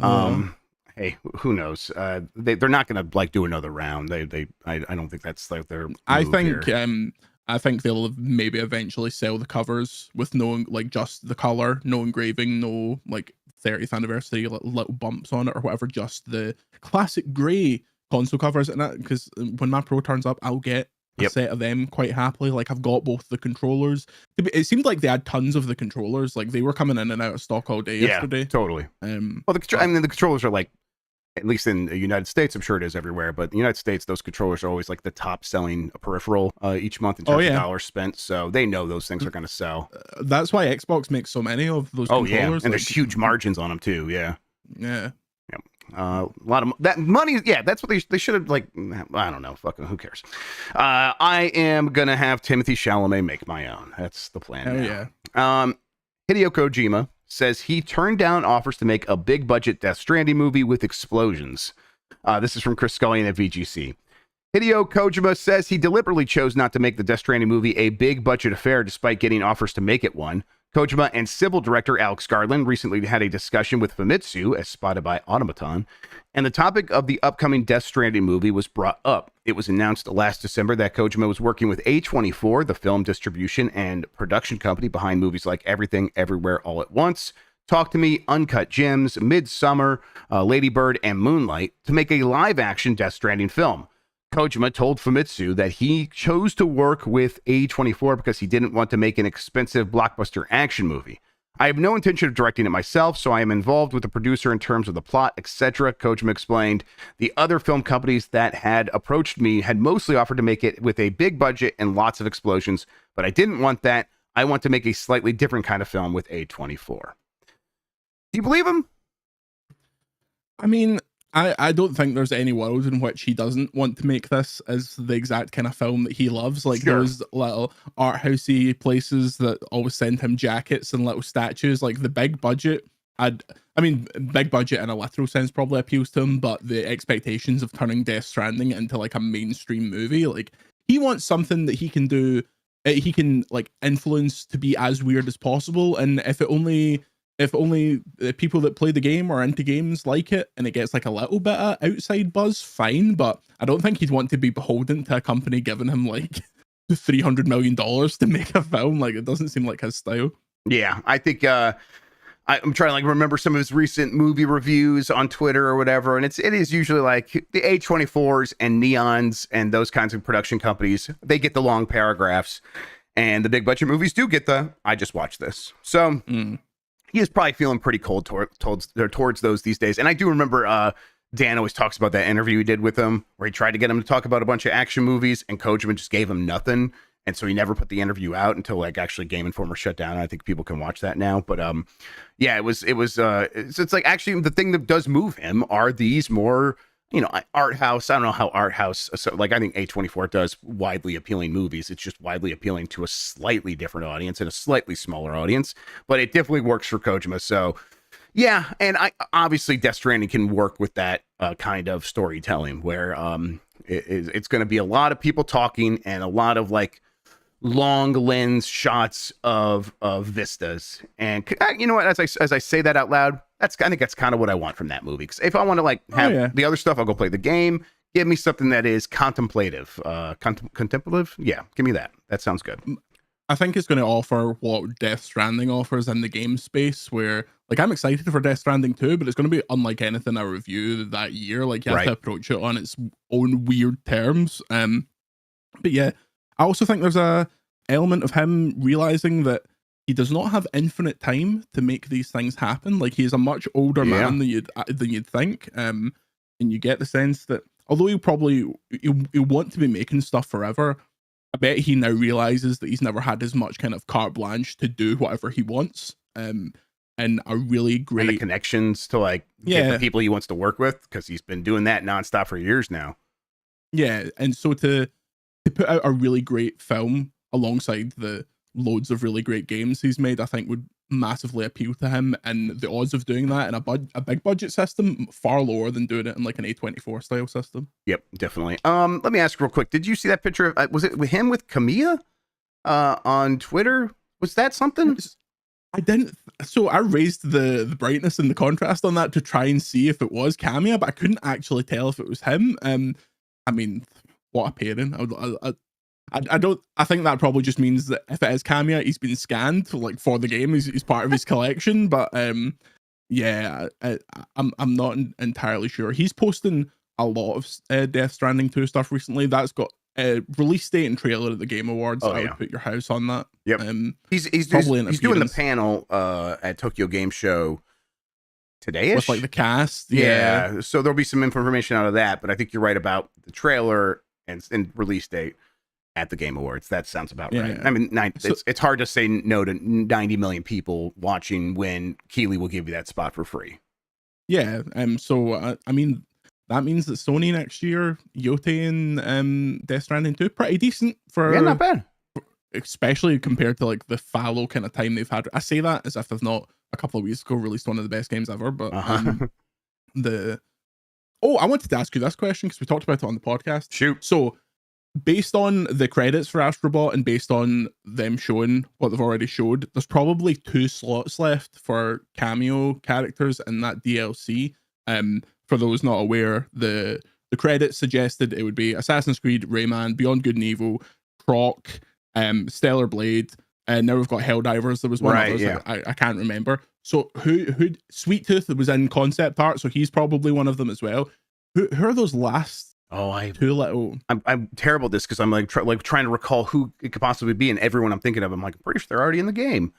I hey, who knows? They're not going to like do another round. I don't think that's like their. I move think here. I think they'll maybe eventually sell the covers with no like just the color, no engraving, no like 30th anniversary little bumps on it or whatever, just the classic gray console covers. And that because when my Pro turns up, I'll get a Yep. set of them quite happily. Like I've got both the controllers. It seemed like they had tons of the controllers. Like they were coming in and out of stock all day yesterday. Totally. Um, Well, I mean, the controllers are like, at least in the United States, I'm sure it is everywhere, but in the United States, those controllers are always like the top selling peripheral each month in terms of dollars spent. So they know those things are going to sell. that's why Xbox makes so many of those Oh, yeah. controllers. And like, there's huge margins on them, too. Yeah. Yeah. A lot of that money. Yeah, that's what they should have, like, I don't know. Fucking who cares? I am going to have Timothy Chalamet make my own. That's the plan. Hell now. yeah. Hideo Kojima says he turned down offers to make a big budget Death Stranding movie with explosions. This is from Chris Scullion at VGC. Hideo Kojima says he deliberately chose not to make the Death Stranding movie a big budget affair despite getting offers to make it one. Kojima and Civil director Alex Garland recently had a discussion with Famitsu, as spotted by Automaton, and the topic of the upcoming Death Stranding movie was brought up. It was announced last December that Kojima was working with A24, the film distribution and production company behind movies like Everything, Everywhere, All at Once, Talk to Me, Uncut Gems, Midsummer, Lady Bird, and Moonlight, to make a live-action Death Stranding film. Kojima told Famitsu that he chose to work with A24 because he didn't want to make an expensive blockbuster action movie. I have no intention of directing it myself, so I am involved with the producer in terms of the plot, etc., Kojima explained. The other film companies that had approached me had mostly offered to make it with a big budget and lots of explosions, but I didn't want that. I want to make a slightly different kind of film with A24. Do you believe him? I mean, I don't think there's any world in which he doesn't want to make this as the exact kind of film that he loves. Like Sure. those little art housey places that always send him jackets and little statues. Like the big budget, I mean, big budget in a literal sense probably appeals to him, but the expectations of turning Death Stranding into like a mainstream movie, like he wants something that he can do, he can like influence to be as weird as possible. And if only the people that play the game or into games like it and it gets like a little bit of outside buzz, fine. But I don't think he'd want to be beholden to a company giving him like $300 million to make a film. Like it doesn't seem like his style. Yeah, I think I'm trying to like remember some of his recent movie reviews on Twitter or whatever, and it is usually like the A24s and Neons and those kinds of production companies. They get the long paragraphs, and the big budget movies do get the I just watched this. So he is probably feeling pretty cold towards those these days. And I do remember Dan always talks about that interview he did with him where he tried to get him to talk about a bunch of action movies, and Kojima just gave him nothing. And so he never put the interview out until like actually Game Informer shut down. I think people can watch that now. But yeah, it's like actually the thing that does move him are these more, you know, art house. I don't know how art house. So like I think A24 does widely appealing movies. It's just widely appealing to a slightly different audience and a slightly smaller audience. But it definitely works for Kojima. So yeah, and I obviously Death Stranding can work with that kind of storytelling where it's going to be a lot of people talking and a lot of like long lens shots of vistas. And you know what, as I say that out loud, I think that's kind of what I want from that movie. Because if I want to like have the other stuff, I'll go play the game. Give me something that is contemplative, contemplative. Yeah, give me that. That sounds good. I think it's going to offer what Death Stranding offers in the game space, where like I'm excited for Death Stranding 2, but it's going to be unlike anything I review that year. Like you have to approach it on its own weird terms. But yeah, I also think there's a element of him realizing that he does not have infinite time to make these things happen. Like he is a much older man than you'd think. And you get the sense that although he'll want to be making stuff forever, I bet he now realizes that he's never had as much kind of carte blanche to do whatever he wants. And a really great and the connections to like get the people he wants to work with, because he's been doing that nonstop for years now. Yeah, and so to put out a really great film alongside the loads of really great games he's made, I think would massively appeal to him. And the odds of doing that in a big budget system far lower than doing it in like an A24 style system. Yep, definitely. Let me ask real quick. Did you see that picture of was it with him with Camilla on Twitter? Was that something? I didn't. So I raised the brightness and the contrast on that to try and see if it was Camia, but I couldn't actually tell if it was him. I mean, what a pairing! I don't. I think that probably just means that if it is Camia, he's been scanned like for the game. He's part of his collection. But yeah, I'm not entirely sure. He's posting a lot of Death Stranding 2 stuff recently. That's got release date and trailer at the Game Awards. I would put your house on that. Yep. He's doing the panel at Tokyo Game Show today with like the cast. Yeah. So there'll be some information out of that, but I think you're right about the trailer and release date at the Game Awards. That sounds about right. I mean, it's hard to say no to 90 million people watching when Keighley will give you that spot for free. Yeah. So I mean, that means that Sony next year, Yote and Death Stranding 2, pretty decent for. Yeah, not bad. Especially compared to like the fallow kind of time they've had. I say that as if they've not a couple of weeks ago released one of the best games ever. But I wanted to ask you this question because we talked about it on the podcast. Shoot. So based on the credits for Astrobot and based on them showing what they've already showed, there's probably 2 slots left for cameo characters in that DLC. For those not aware, the credits suggested it would be Assassin's Creed, Rayman, Beyond Good and Evil, Croc, Stellar Blade, and now we've got Helldivers. There was one others I can't remember. So who Sweet Tooth was in concept art, so he's probably one of them as well. Who are those last? Two little. I'm terrible at this because I'm like trying to recall who it could possibly be, and everyone I'm thinking of, I'm like, I'm pretty sure they're already in the game.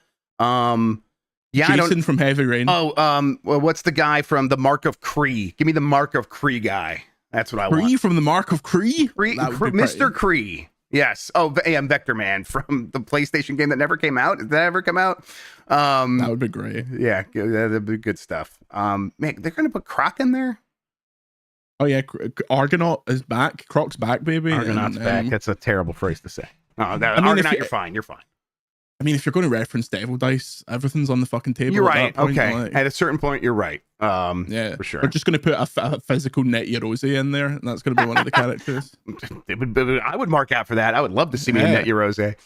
Yeah, Jason from Heavy Rain. Well, what's the guy from the Mark of Kree? Give me the Mark of Kree guy. That's what I want. Kree from the Mark of Kree? Mr. Kree. Yes. Oh, AM Vector Man from the PlayStation game that never came out. Did that ever come out? That would be great. Yeah, that'd be good stuff. Man, they're gonna put Croc in there. Oh yeah, Argonaut is back. Croc's back, baby. Argonaut's back. That's a terrible phrase to say. Argonaut, you're fine. You're fine. I mean, if you're going to reference Devil Dice, everything's on the fucking table. You're right. Point, okay. Like, at a certain point, you're right. Yeah, for sure. We're just going to put a physical Netirose in there, and that's going to be one of the characters. I would mark out for that. I would love to see me in Netirose.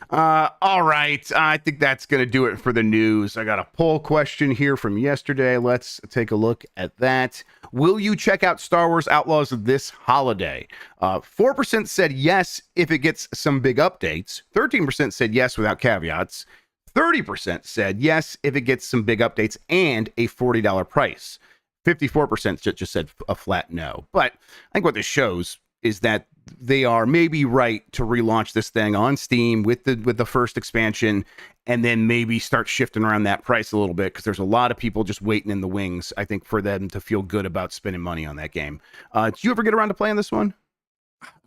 All right. I think that's going to do it for the news. I got a poll question here from yesterday. Let's take a look at that. Will you check out Star Wars Outlaws this holiday? 4% said yes if it gets some big updates. 13% said yes without caveats. 30% said yes if it gets some big updates and a $40 price. 54% just said a flat no. But I think what this shows is that they are maybe right to relaunch this thing on Steam with the first expansion, and then maybe start shifting around that price a little bit, because there's a lot of people just waiting in the wings, I think, for them to feel good about spending money on that game. Did you ever get around to playing this one?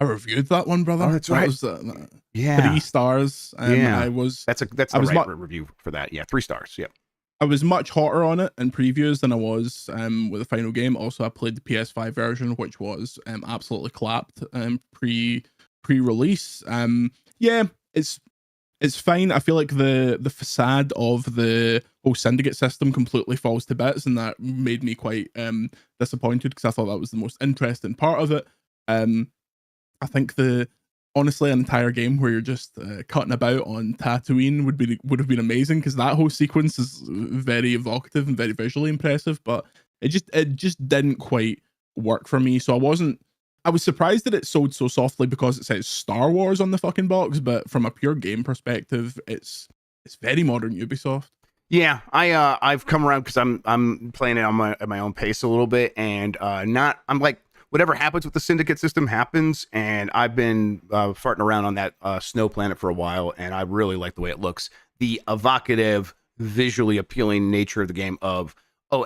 I reviewed that one, brother. Oh, that's right. That was 3 stars. That's the right review for that. Yeah, 3 stars. Yep. I was much hotter on it in previews than I was with the final game. Also, I played the PS5 version, which was absolutely clapped pre-release. Yeah, it's fine. I feel like the facade of the whole syndicate system completely falls to bits, and that made me quite disappointed, because I thought that was the most interesting part of it. I think honestly, an entire game where you're just cutting about on Tatooine would have been amazing, because that whole sequence is very evocative and very visually impressive, but it just didn't quite work for me. So I was surprised that it sold so softly because it says Star Wars on the fucking box, but from a pure game perspective, it's very modern Ubisoft. Yeah, I've come around because I'm playing it at my own pace a little bit, and I'm like, whatever happens with the syndicate system happens, and I've been farting around on that snow planet for a while, and I really like the way it looks. The evocative, visually appealing nature of the game of,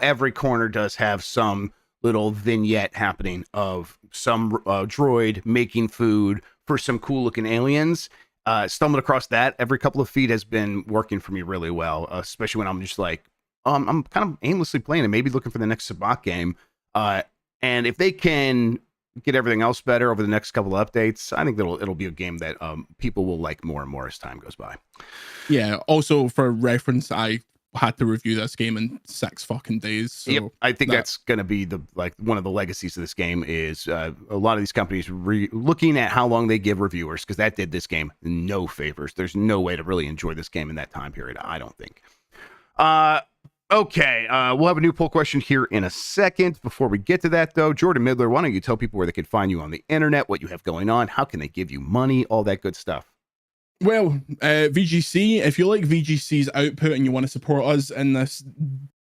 every corner does have some little vignette happening of some droid making food for some cool looking aliens. Stumbled across that every couple of feet has been working for me really well, especially when I'm just like, I'm kind of aimlessly playing and maybe looking for the next Sabacc game. And if they can get everything else better over the next couple of updates, I think it'll be a game that people will like more and more as time goes by. Yeah. Also, for reference, I had to review this game in 6 fucking days. So yep. I think that's going to be one of the legacies of this game is a lot of these companies looking at how long they give reviewers, because that did this game no favors. There's no way to really enjoy this game in that time period, I don't think. Okay, we'll have a new poll question here in a second. Before we get to that, though, Jordan Midler, why don't you tell people where they can find you on the internet, what you have going on, how can they give you money, all that good stuff? Well, VGC, if you like VGC's output and you want to support us in this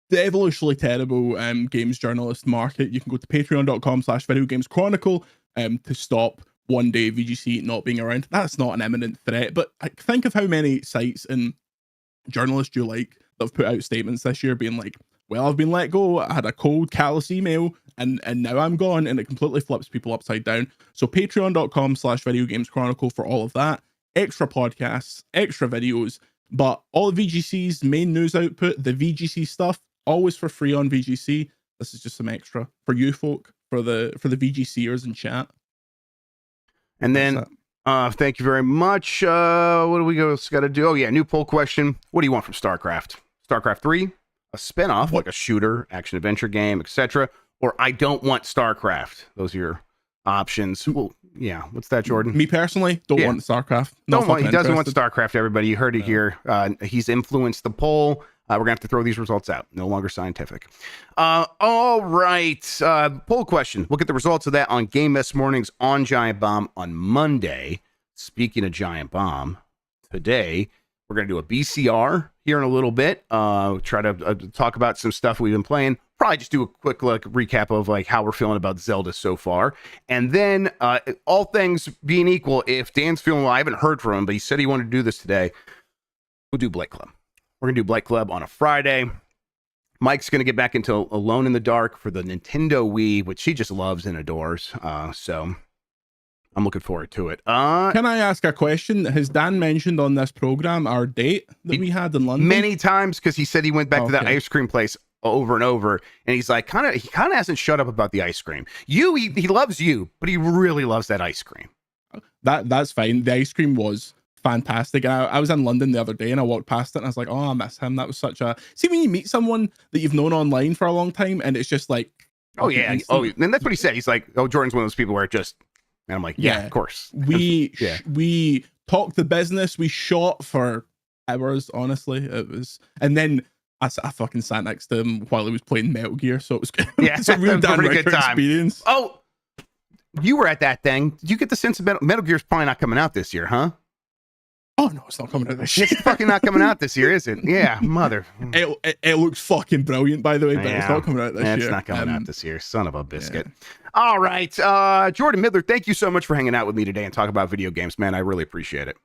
devilishly terrible games journalist market, you can go to patreon.com/video games chronicle to stop one day VGC not being around. That's not an imminent threat, but think of how many sites and journalists you like that have put out statements this year being like, well, I've been let go, I had a cold, callous email, and now I'm gone, and it completely flips people upside down. So patreon.com/video games chronicle for all of that. Extra podcasts, extra videos, but all of VGC's main news output, the VGC stuff, always for free on VGC. This is just some extra for you folk, for the VGCers in chat. And then thank you very much. What do we got to do? Oh yeah, new poll question. What do you want from StarCraft? StarCraft 3, a spinoff like a shooter, action adventure game, etc. Or I don't want StarCraft. Those are your options. Well, yeah. What's that, Jordan? Me personally, don't want StarCraft. He doesn't want StarCraft, everybody. You heard it here. He's influenced the poll. We're going to have to throw these results out. No longer scientific. All right. Poll question. We'll get the results of that on Game Mess Mornings on Giant Bomb on Monday. Speaking of Giant Bomb, today we're going to do a BCR here in a little bit. Try to talk about some stuff we've been playing. Probably just do a quick recap of like how we're feeling about Zelda so far. And then all things being equal, if Dan's feeling well, I haven't heard from him, but he said he wanted to do this today. We'll do Blake Club. We're going to do Blake Club on a Friday. Mike's going to get back into Alone in the Dark for the Nintendo Wii, which he just loves and adores. So I'm looking forward to it. Can I ask a question? Has Dan mentioned on this program our date that we had in London? Many times, because he said he went back to that ice cream place over and over, and he's like, he kind of hasn't shut up about the ice cream. He loves you, but he really loves that ice cream. That's fine. The ice cream was fantastic. And I was in London the other day and I walked past it and I was like, oh, I miss him. That was such a... See, when you meet someone that you've known online for a long time and it's just like... Oh, yeah. Instant. Oh, and that's what he said. He's like, oh, Jordan's one of those people where it just... And I'm like, yeah. Of course. We talked the business. We shot for hours, honestly. It was... And then I fucking sat next to him while he was playing Metal Gear, so it was good. Yeah, it's a real Dan pretty good time. Experience. Oh, you were at that thing. Did you get the sense of Metal Gear's probably not coming out this year, huh? Oh no, it's not coming out this year. It's fucking not coming out this year, is it? Yeah, mother. It looks fucking brilliant, by the way, but it's not coming out this year. It's not coming out this year. Son of a biscuit. Yeah. All right, Jordan Midler, thank you so much for hanging out with me today and talking about video games, man. I really appreciate it.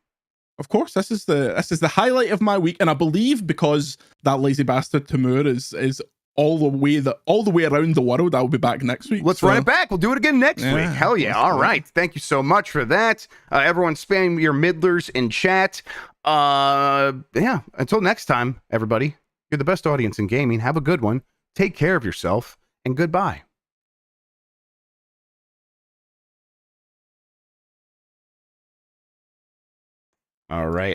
Of course, this is the highlight of my week, and I believe because that lazy bastard Timur is all the way around the world, I'll be back next week. Let's run it back. We'll do it again next week. Hell yeah. All right. Thank you so much for that. Everyone spam your Midlers in chat. Yeah. Until next time, everybody, you're the best audience in gaming. Have a good one. Take care of yourself, and goodbye. All right.